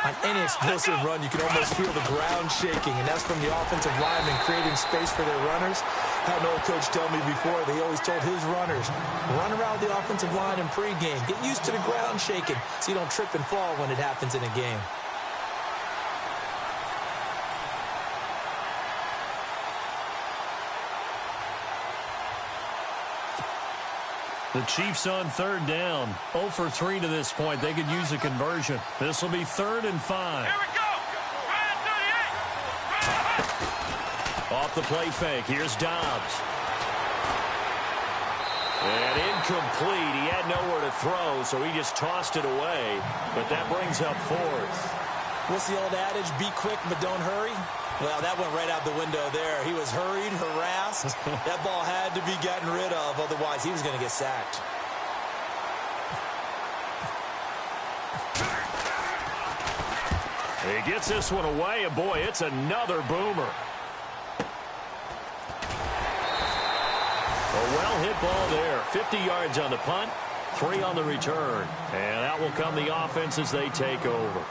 On any explosive run, you can almost feel the ground shaking, and that's from the offensive linemen creating space for their runners. I had an old coach tell me before, they always told his runners, run around the offensive line in pregame. Get used to the ground shaking so you don't trip and fall when it happens in a game. The Chiefs on third down. 0 for 3 to this point. They could use a conversion. This will be 3rd and 5. Here we go. Off the play fake. Here's Dobbs. And incomplete. He had nowhere to throw, so he just tossed it away. But that brings up 4th. What's the old adage? Be quick, but don't hurry. Well, that went right out the window there. He was hurried, harassed. That ball had to be gotten rid of, otherwise he was going to get sacked. He gets this one away, and boy, it's another boomer. A well-hit ball there. 50 yards on the punt, 3 on the return. And out will come the offense as they take over.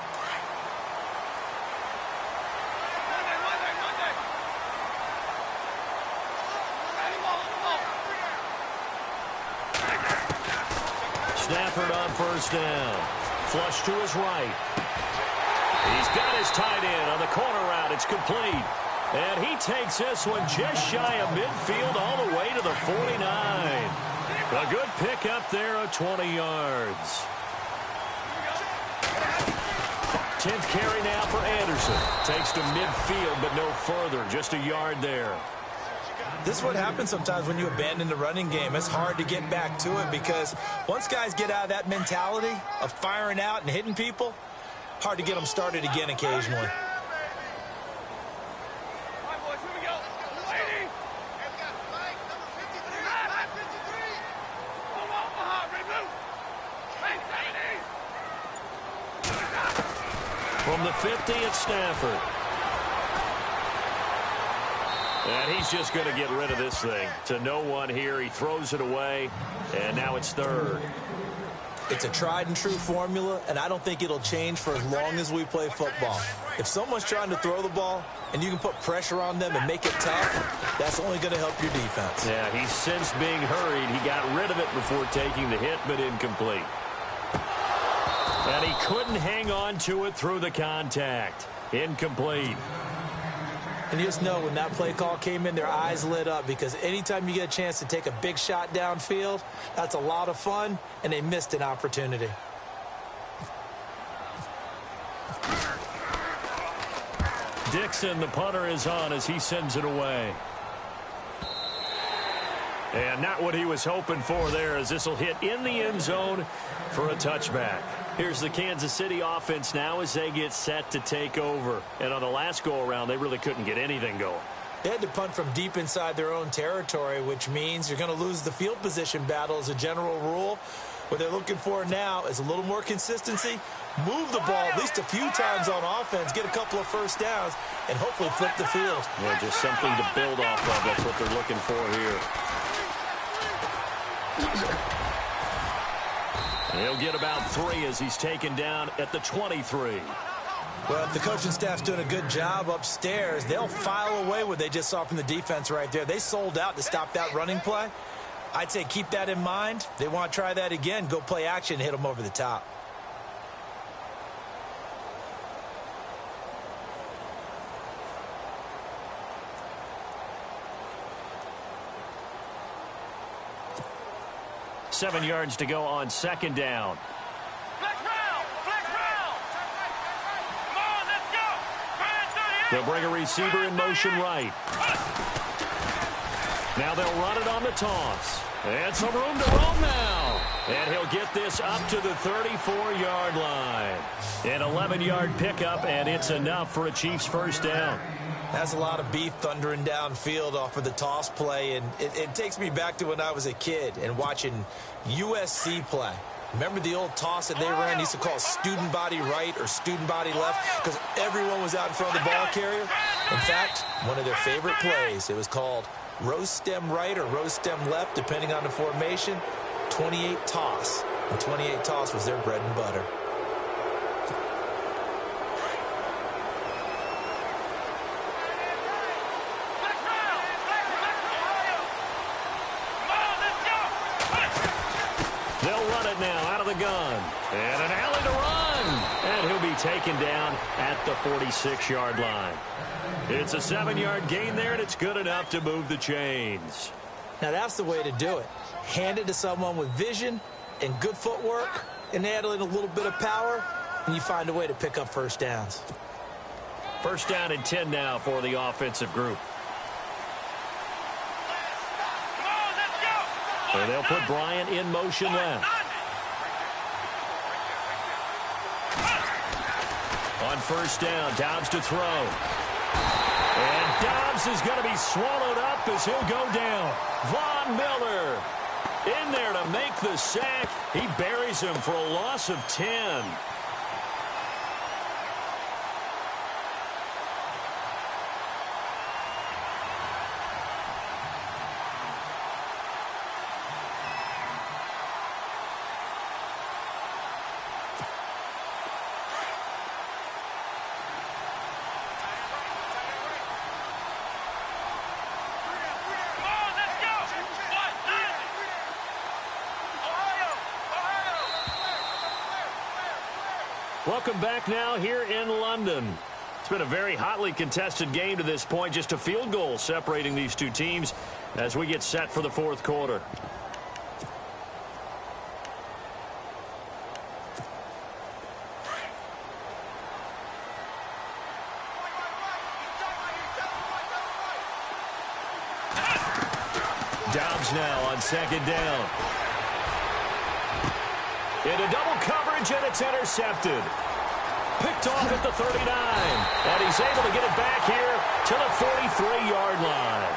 Stafford on first down. Flush to his right. He's got his tight end on the corner route. It's complete. And he takes this one just shy of midfield all the way to the 49. A good pick up there of 20 yards. 10th carry now for Anderson. Takes to midfield, but no further. Just a yard there. This is what happens sometimes when you abandon the running game. It's hard to get back to it because once guys get out of that mentality of firing out and hitting people, hard to get them started again occasionally. From the 50, it's Stafford. And he's just going to get rid of this thing. To no one here. He throws it away, and now it's 3rd. It's a tried-and-true formula, and I don't think it'll change for as long as we play football. If someone's trying to throw the ball and you can put pressure on them and make it tough, that's only going to help your defense. Yeah, he's since being hurried. He got rid of it before taking the hit, but incomplete. And he couldn't hang on to it through the contact. Incomplete. And you just know when that play call came in, their eyes lit up because anytime you get a chance to take a big shot downfield, that's a lot of fun, and they missed an opportunity. Dixon, the punter, is on as he sends it away. And not what he was hoping for there, as this will hit in the end zone for a touchback. Here's the Kansas City offense now as they get set to take over. And on the last go-around, they really couldn't get anything going. They had to punt from deep inside their own territory, which means you're going to lose the field position battle as a general rule. What they're looking for now is a little more consistency, move the ball at least a few times on offense, get a couple of first downs, and hopefully flip the field. Yeah, just something to build off of. That's what they're looking for here. He'll get about 3 as he's taken down at the 23. Well, if the coaching staff's doing a good job upstairs, they'll file away what they just saw from the defense right there. They sold out to stop that running play. I'd say keep that in mind. They want to try that again. Go play action and hit them over the top. 7 yards to go on second down. They'll bring a receiver in motion right. Now they'll run it on the toss. And some room to roam now. And he'll get this up to the 34-yard line. An 11-yard pickup, and it's enough for a Chiefs first down. That's a lot of beef thundering downfield off of the toss play, and it takes me back to when I was a kid and watching USC play. Remember the old toss that they ran? They used to call student body right or student body left because everyone was out in front of the ball carrier. In fact, one of their favorite plays, it was called rose stem right or rose stem left, depending on the formation. 28 toss. And 28 toss was their bread and butter. They'll run it now out of the gun. And an alley to run. And he'll be taken down at the 46-yard line. It's a 7-yard gain there, and it's good enough to move the chains. Now that's the way to do it. Hand it to someone with vision and good footwork and add in a little bit of power, and you find a way to pick up first downs. First down and 10 now for the offensive group. And they'll put Bryant in motion left. On first down, Dobbs to throw. And Dobbs is going to be swallowed up as he'll go down. Von Miller in there to make the sack. He buries him for a loss of 10. Welcome back now here in London. It's been a very hotly contested game to this point. Just a field goal separating these two teams as we get set for the fourth quarter. Dobbs now on second down. Into double coverage, and it's intercepted. Picked off at the 39. And he's able to get it back here to the 43-yard line.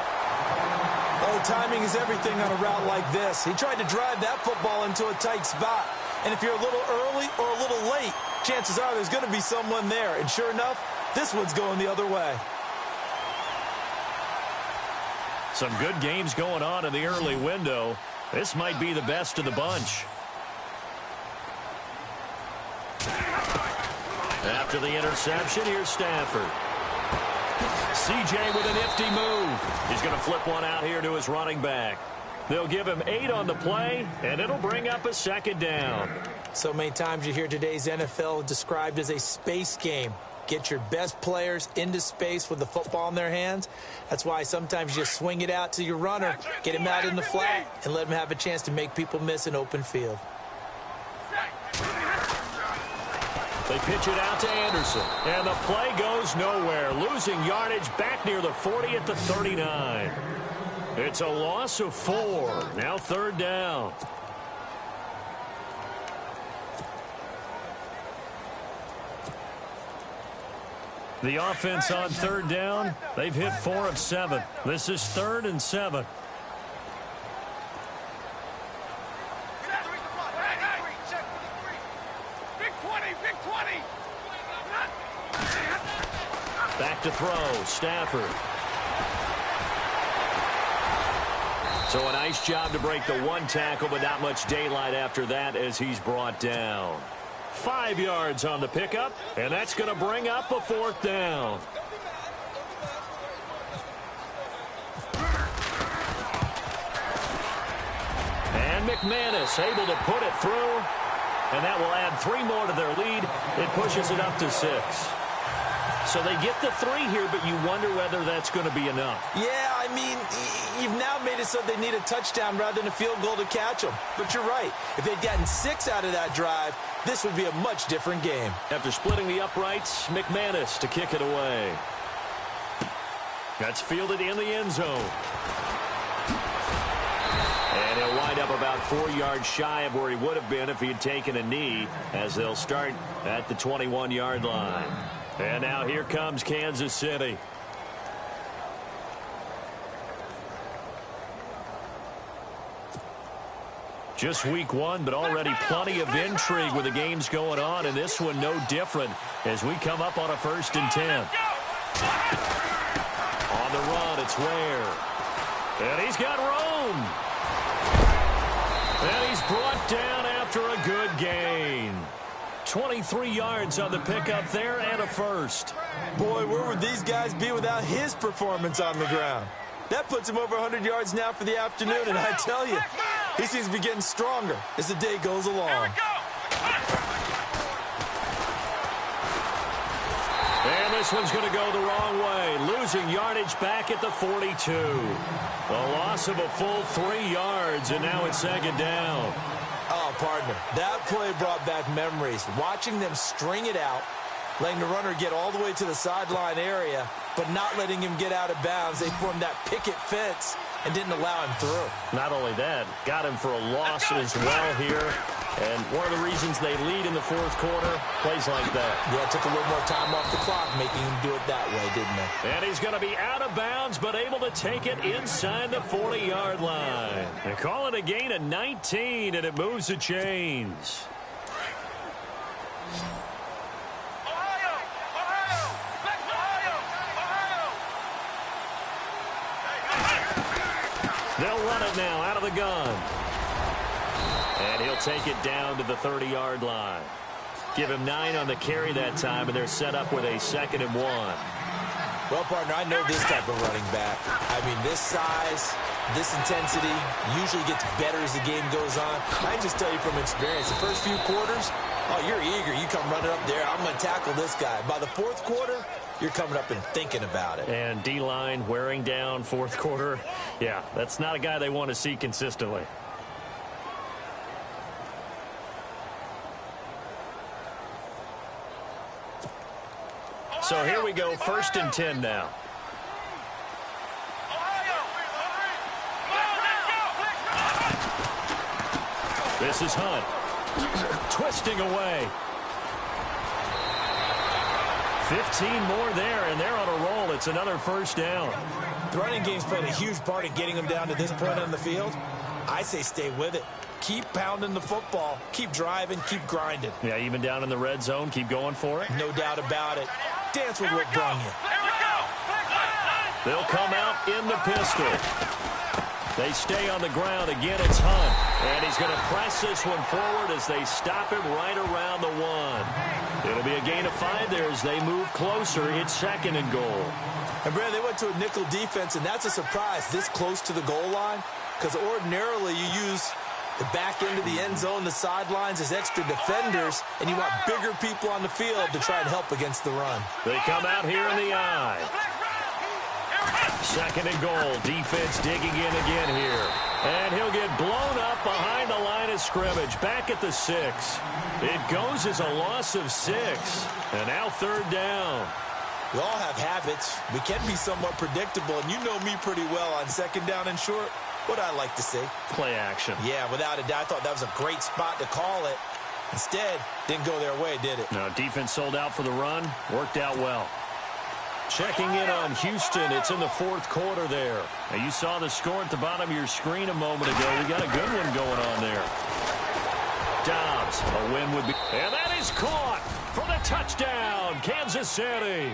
Oh, timing is everything on a route like this. He tried to drive that football into a tight spot. And if you're a little early or a little late, chances are there's going to be someone there. And sure enough, this one's going the other way. Some good games going on in the early window. This might be the best of the bunch. After the interception, here's Stafford. CJ with a nifty move. He's going to flip one out here to his running back. They'll give him 8 on the play, and it'll bring up a second down. So many times you hear today's NFL described as a space game. Get your best players into space with the football in their hands. That's why sometimes you swing it out to your runner, get him out in the flat, and let him have a chance to make people miss an open field. They pitch it out to Anderson, and the play goes nowhere. Losing yardage back near the 40 at the 39. It's a loss of 4. Now third down. The offense on third down, they've hit 4 of 7. This is 3rd and 7. Back to throw, Stafford. So a nice job to break the one tackle, but not much daylight after that as he's brought down. 5 yards on the pickup, and that's going to bring up a 4th down. And McManus able to put it through, and that will add 3 more to their lead. It pushes it up to 6. So they get the 3 here, but you wonder whether that's going to be enough. Yeah, I mean, you've now made it so they need a touchdown rather than a field goal to catch them. But you're right. If they'd gotten 6 out of that drive, this would be a much different game. After splitting the uprights, McManus to kick it away. That's fielded in the end zone. And he'll wind up about 4 yards shy of where he would have been if he had taken a knee, as they'll start at the 21-yard line. And now here comes Kansas City. Just week 1, but already plenty of intrigue with the games going on, and this one no different as we come up on a 1st and 10. On the run, it's Ware. And he's got room. And he's brought down after a good gain. 23 yards on the pickup there and a first. Boy, where would these guys be without his performance on the ground? That puts him over 100 yards now for the afternoon, and I tell you, he seems to be getting stronger as the day goes along. And this one's going to go the wrong way, losing yardage back at the 42. A loss of a full 3 yards, and now it's 2nd down. Oh, partner, that play brought back memories. Watching them string it out, letting the runner get all the way to the sideline area, but not letting him get out of bounds. They formed that picket fence and didn't allow him through. Not only that, got him for a loss as well here. And one of the reasons they lead in the 4th quarter, plays like that. Yeah, it took a little more time off the clock, making him do it that way, didn't it? And he's going to be out of bounds, but able to take it inside the 40-yard line. They call it a gain of 19, and it moves the chains. They'll run it now out of the gun. And he'll take it down to the 30-yard line. Give him 9 on the carry that time, and they're set up with a 2nd and 1. Well, partner, I know this type of running back. I mean, this size, this intensity usually gets better as the game goes on. I can just tell you from experience, the first few quarters, oh, you're eager. You come running up there, I'm going to tackle this guy. By the 4th quarter, you're coming up and thinking about it. And D-line wearing down 4th quarter. Yeah, that's not a guy they want to see consistently. So here we go, 1st and 10 now. This is Hunt. Twisting away. 15 more there, and they're on a roll. It's another 1st down. The running game's played a huge part in getting them down to this point on the field. I say stay with it. Keep pounding the football. Keep driving. Keep grinding. Yeah, even down in the red zone, keep going for it. No doubt about it. Dance with what brung you. They'll come out in the pistol. They stay on the ground. Again, it's Hunt. And he's going to press this one forward as they stop him right around the 1. It'll be a gain of 5 there as they move closer. It's 2nd and goal. And, Brad, they went to a nickel defense, and that's a surprise this close to the goal line, because ordinarily you use the back end of the end zone, the sidelines as extra defenders, and you want bigger people on the field to try and help against the run. They come out here in the eye. 2nd and goal. Defense digging in again here. And he'll get blown up behind the line of scrimmage. Back at the 6. It goes as a loss of 6. And now 3rd down. We all have habits. We can be somewhat predictable, and you know me pretty well on 2nd down and short. What I like to see. Play action. Yeah, without a doubt. I thought that was a great spot to call it. Instead, didn't go their way, did it? No, defense sold out for the run. Worked out well. Checking in on Houston. It's in the 4th quarter there. Now, you saw the score at the bottom of your screen a moment ago. We got a good one going on there. Dobbs, a win would be. And that is caught for the touchdown, Kansas City.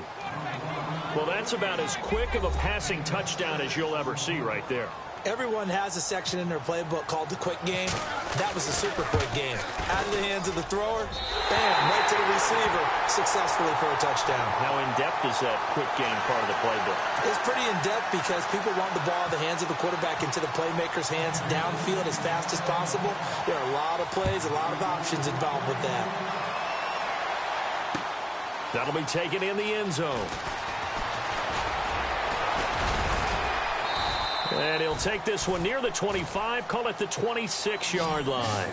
Well, that's about as quick of a passing touchdown as you'll ever see right there. Everyone has a section in their playbook called the quick game. That was a super quick game. Out of the hands of the thrower, bam, right to the receiver, successfully for a touchdown. How in-depth is that quick game part of the playbook? It's pretty in-depth because people want the ball in the hands of the quarterback into the playmaker's hands downfield as fast as possible. There are a lot of plays, a lot of options involved with that. That'll be taken in the end zone. And he'll take this one near the 25, call it the 26-yard line.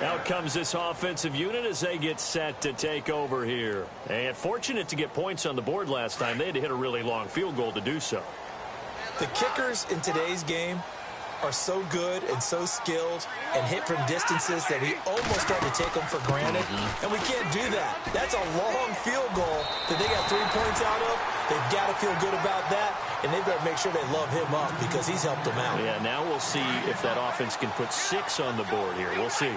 Out comes this offensive unit as they get set to take over here. And fortunate to get points on the board last time. They had to hit a really long field goal to do so. The kickers in today's game are so good and so skilled and hit from distances that we almost start to take them for granted. And we can't do that. That's a long field goal that they got 3 points out of. They've got to feel good about that, and they've got to make sure they love him up because he's helped them out. Yeah, now we'll see if that offense can put 6 on the board here. We'll see.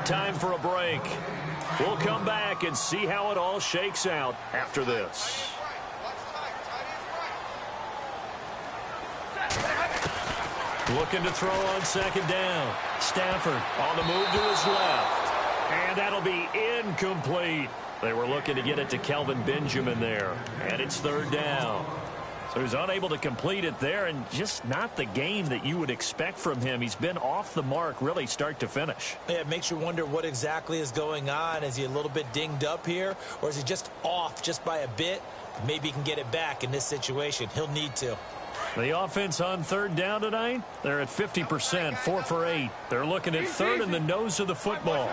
Time for a break. We'll come back and see how it all shakes out after this. Looking to throw on second down. Stafford on the move to his left. And that'll be incomplete. They were looking to get it to Kelvin Benjamin there. And it's third down. So he's unable to complete it there, and just not the game that you would expect from him. He's been off the mark really start to finish. Yeah, it makes you wonder what exactly is going on. Is he a little bit dinged up here, or is he just off just by a bit? Maybe he can get it back in this situation. He'll need to. The offense on third down tonight, they're at 50%, 4 for 8. They're looking at third in the nose of the football.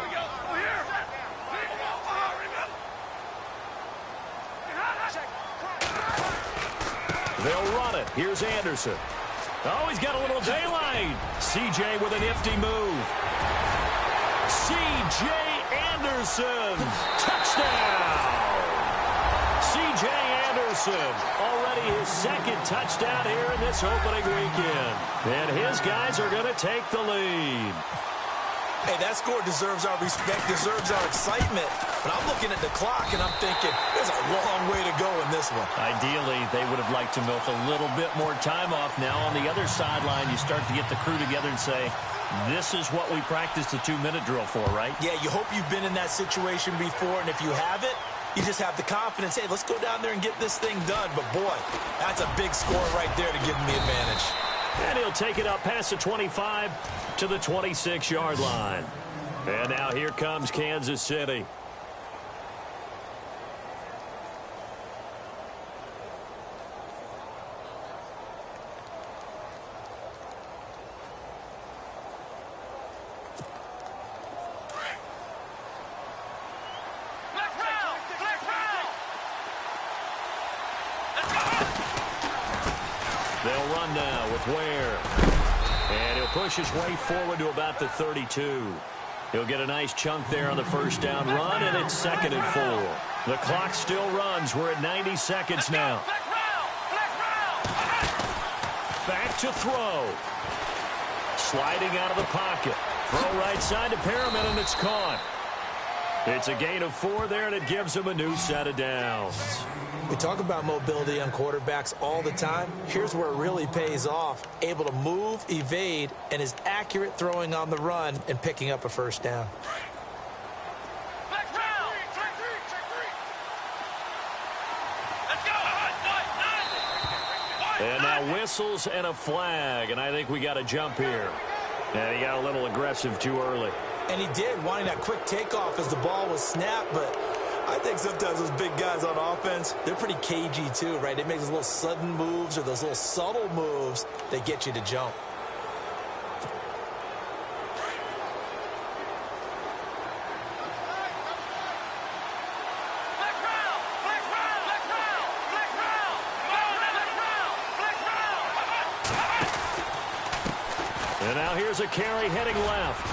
They'll run it. Here's Anderson. Oh, he's got a little daylight. C.J. with a nifty move. C.J. Anderson. Touchdown. C.J. Anderson. Already his second touchdown here in this opening weekend. And his guys are going to take the lead. Hey, that score deserves our respect, deserves our excitement. But I'm looking at the clock, and I'm thinking, there's a long way to go in this one. Ideally, they would have liked to milk a little bit more time off. Now, on the other sideline, you start to get the crew together and say, this is what we practiced the 2-minute drill for, right? Yeah, you hope you've been in that situation before, and if you haven't, you just have the confidence, hey, let's go down there and get this thing done. But, boy, that's a big score right there to give him the advantage. And he'll take it up past the 25 to the 26-yard line. And now here comes Kansas City. They'll run now with Ware. And he'll push his way forward to about the 32. He'll get a nice chunk there on the first down run, and it's 2nd and 4. The clock still runs. We're at 90 seconds now. Back to throw. Sliding out of the pocket. Throw right side to Perriman, and it's caught. It's a gain of 4 there, and it gives him a new set of downs. We talk about mobility on quarterbacks all the time. Here's where it really pays off. Able to move, evade, and is accurate throwing on the run and picking up a first down. And now whistles and a flag, and I think we got a jump here. And he got a little aggressive too early. And he did, wanting that quick takeoff as the ball was snapped, but I think sometimes those big guys on offense, they're pretty cagey too, right? They make those little sudden moves or those little subtle moves that get you to jump. And now here's a carry heading left.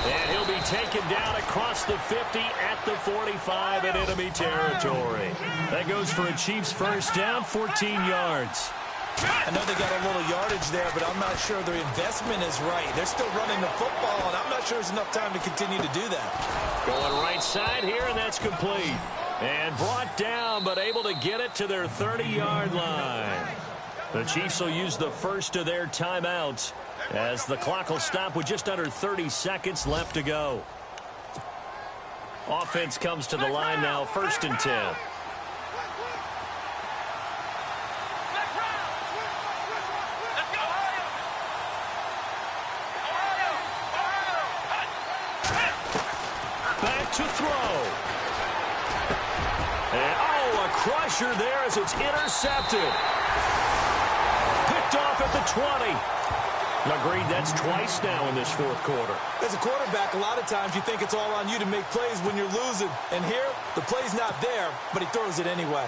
And he'll be taken down across the 50 at the 45 in enemy territory. That goes for a Chiefs first down, 14 yards. I know they got a little yardage there, but I'm not sure their investment is right. They're still running the football, and I'm not sure there's enough time to continue to do that. Going right side here, and that's complete. And brought down, but able to get it to their 30-yard line. The Chiefs will use the first of their timeouts as the clock will stop with just under 30 seconds left to go. Offense comes to the line now, 1st and 10. to throw. And, a crusher there as it's intercepted. Picked off at the 20. Agreed, that's twice now in this fourth quarter. As a quarterback, a lot of times you think it's all on you to make plays when you're losing. And here, the play's not there, but he throws it anyway.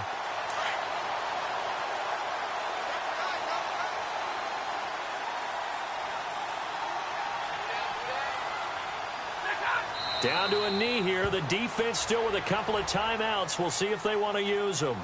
Down to a knee here. The defense still with a couple of timeouts. We'll see if they want to use them.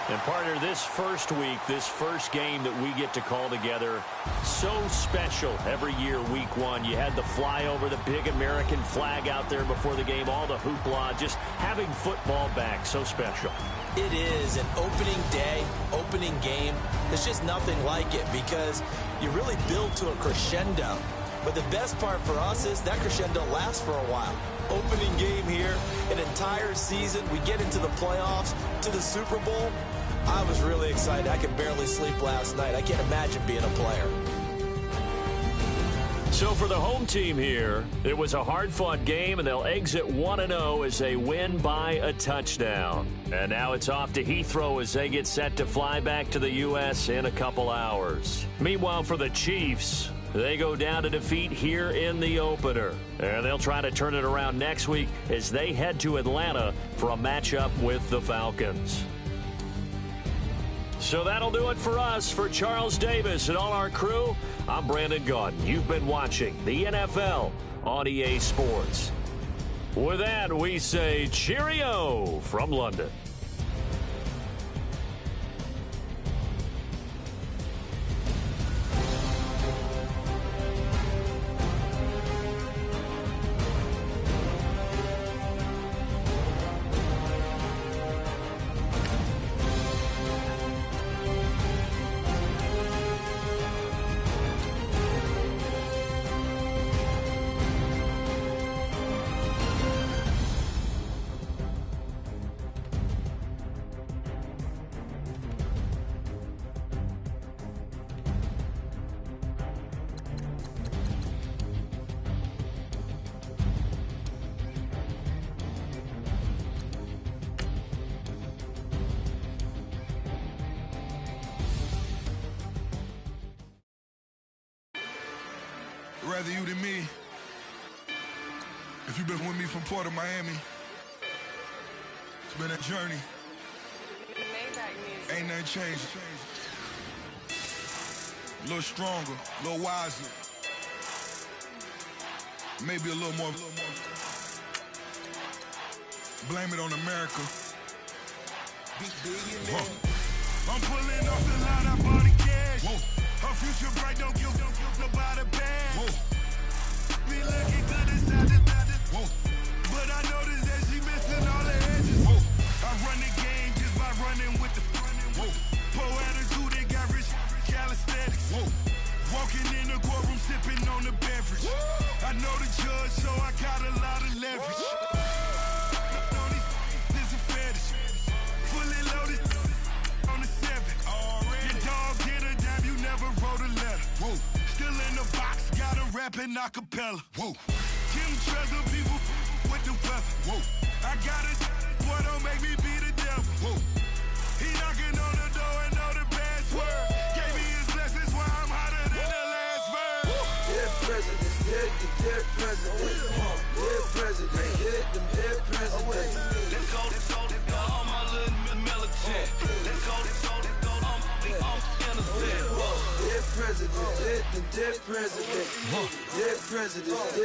And partner, this first week, this first game that we get to call together, so special every year, week one. You had the flyover, the big American flag out there before the game, all the hoopla, just having football back, so special. It is an opening day, opening game. There's just nothing like it because you really build to a crescendo. But the best part for us is that crescendo lasts for a while. Opening game here, an entire season. We get into the playoffs, to the Super Bowl. I was really excited. I could barely sleep last night. I can't imagine being a player. So for the home team here, it was a hard-fought game, and they'll exit 1-0 as they win by a touchdown. And now it's off to Heathrow as they get set to fly back to the U.S. in a couple hours. Meanwhile, for the Chiefs, they go down to defeat here in the opener. And they'll try to turn it around next week as they head to Atlanta for a matchup with the Falcons. So that'll do it for us. For Charles Davis and all our crew, I'm Brandon Gaudin. You've been watching the NFL on EA Sports. With that, we say cheerio from London. Rather you than me. If you've been with me from Port of Miami, it's been a journey. Ain't nothing changed. A little stronger, a little wiser. Maybe a little more. Blame it on America. I'm pulling off the line, I bought the cash. Her future bright, don't give nobody bad. Be looking good inside the but I noticed that she missing all the edges. I run the game just by running with the poor attitude, they got rich calisthenics. Walking in the courtroom, sipping on the beverage. I know the judge, so I got a lot of leverage. This is fetish. Fully loaded on the 7. Your dog get a dime, you never wrote a letter. Still in the box, got a rapping acapella. Kim Treasure, people with the weapon. I got it, boy, don't make me be the devil. He knocking on the door and know the password. Gave me his blessings while I'm hotter than the last verse. Dead presidents, dead presidents. Dead presidents, dead presidents. Let's go, all my little militant. Let's go, I'm innocent. Dead presidents, dead presidents. Dead presidents,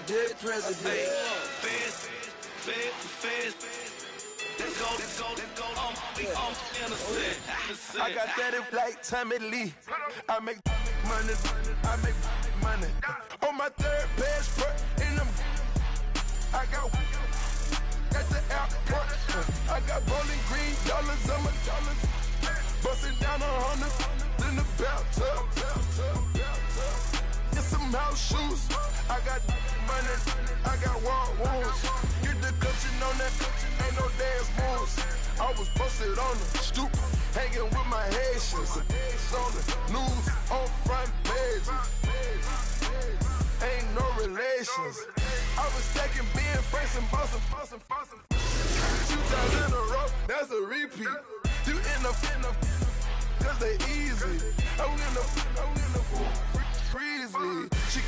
dead presidents. Feds. Let's go, I got that in like Tommy Lee. I make money. On my third best foot in them. I got the airport. I got bowling green dollars on my dollars. Busting down 100 in the bathtub. Get some house shoes. I got money. I got war wounds. Get the coaching on that. Ain't no dance moves. I was posted on the stoop, hanging with my Haitians. On the news, on front pages. Ain't no relations. I was stacking being friends and bustin'. 2 times in a row, that's a repeat. You in the cause they easy. I'm in the freezy. She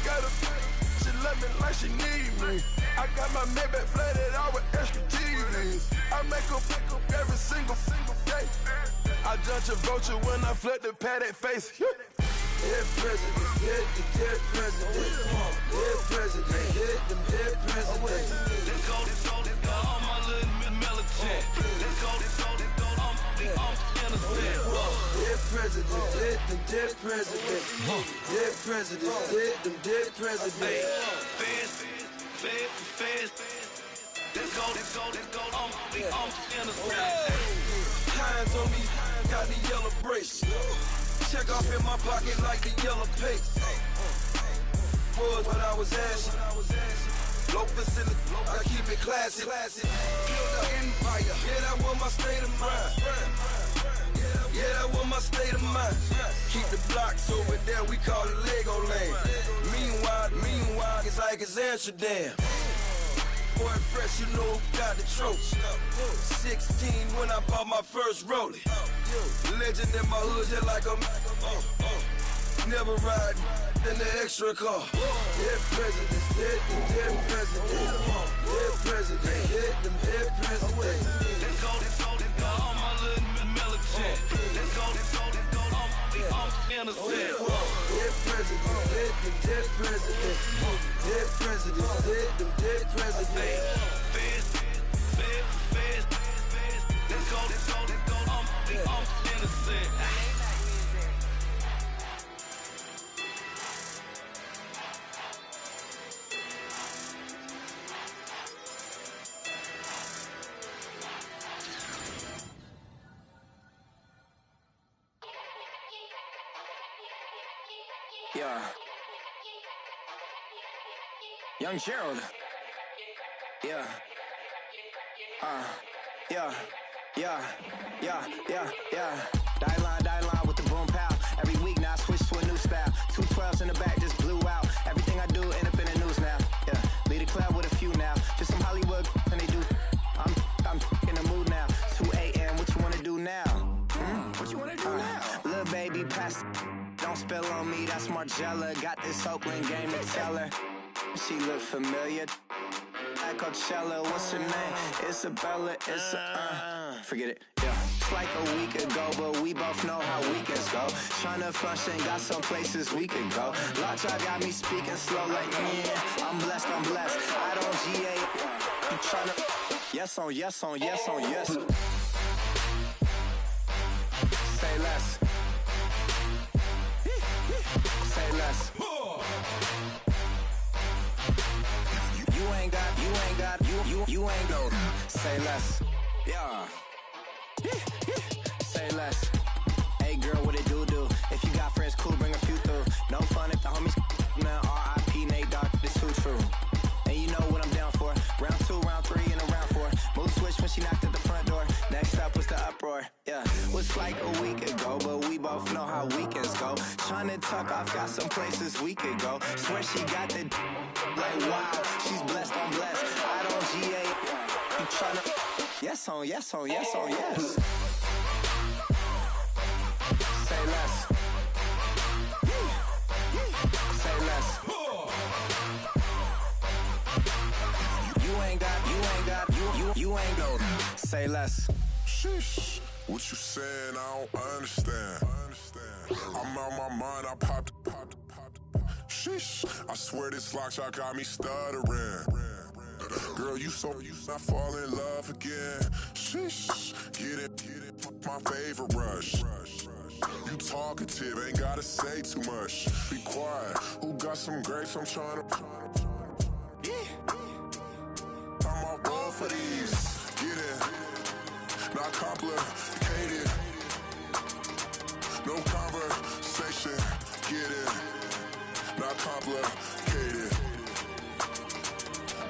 love me like she need me. I got my Maybach flooded out with extra TVs. I make up every single day. I judge a vulture when I flip the paddock face. Dead president, hit the dead president. Dead president, hit them dead president. Let's go, all my little militant. Let's go, I'm innocent. Dead president, hit them dead president. Dead president, hit them dead president. Fast. Let's go, I'm innocent. Hands on me, got the yellow brace. Check off in my pocket like the yellow paste. Was what I was asking. Low facility, I keep it classy. Build an empire, yeah, that was my state of mind. Yeah, that was my state of mind. Keep the blocks over there, we call it Lego land. Meanwhile, it's like it's Amsterdam. Boy, fresh, you know who got the tropes. 16 when I bought my first rollie. Legend in my hood, just like a never ride in the extra car. Dead presidents, dead presidents. Dead presidents, hit them dead presidents. Let's go, all my little militant. Let's go, I'm innocent. Dead presidents, hit them dead presidents. Dead presidents, hit them dead presidents. Fast. Let's go, I'm innocent. Yeah. Young Gerald. Yeah. Die line with the boom pow. Every week now I switch to a new style. 2 12s in the back just blew out. Everything I do end up in the news now. Yeah. Lead a club with a few now. Just some Hollywood and they do. I'm in the mood now. 2 a.m. What you wanna do now? What you wanna do now? Little baby pass. Don't spill on me, that's Margella. Got this Oakland game to tell her. She look familiar. At Coachella, what's her name? Isabella, forget it, yeah. It's like a week ago, but we both know how weekends go. Tryna function, got some places we could go. Lot y'all got me speaking slow like, yeah, I'm blessed. I don't GA. You tryna, yes on yes. Say less. Say less. You ain't go. Say less. Yeah. Say less. Hey girl, what it do? If you got friends, cool, bring a few through. No fun if the homies man. R.I.P. Nate Dogg, this too true. And you know what I'm down for. Round 2, round 3, and a round 4. Mood switch when she knocked at the front door. Next up was the uproar. Yeah, was like a week ago, but we both know how weekends go. Tryna tuck off, got some places we could go. Swear she got the like wow, she's blessed on blessed. I don't GA. You tryna yes on yes. Say less. Say less. You ain't go. Say less. Sheesh. What you saying? I don't understand. I'm out my mind. I popped. Sheesh. I swear this lock shot got me stuttering. Girl, you I fall in love again. Sheesh, get it, my favorite rush. You talkative, ain't gotta say too much. Be quiet, who got some grapes? I'm trying to. I'm all roll for these. Get it, not complicated. No conversation, get it, not complicated.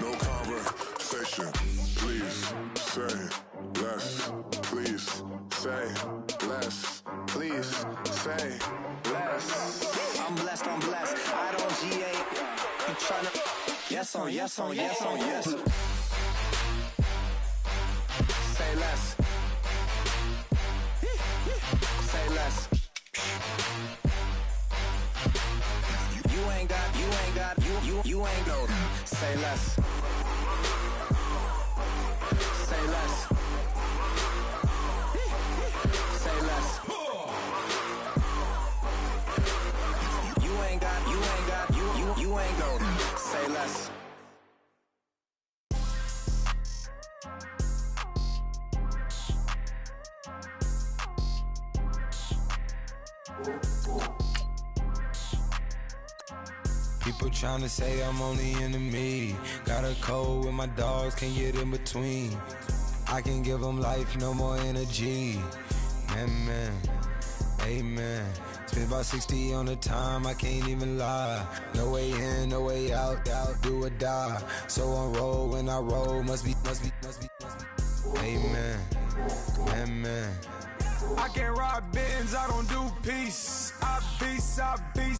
No conversation, please say less. Please say less. Please say less. I'm blessed, I don't GA. You tryna yes on yes on yes on yes. Say less. Say less. You ain't got you ain't no. Say less. Say less. Say less. You ain't got you ain't no. Say less. People tryna say I'm on the enemy. Got a code with my dogs, can't get in between. I can give them life, no more energy. Man, amen. Spent about 60 on the time, I can't even lie. No way in, no way out, do or die. So on roll, when I roll, must be. Amen, amen. I can't rob bins, I don't do peace. I beast.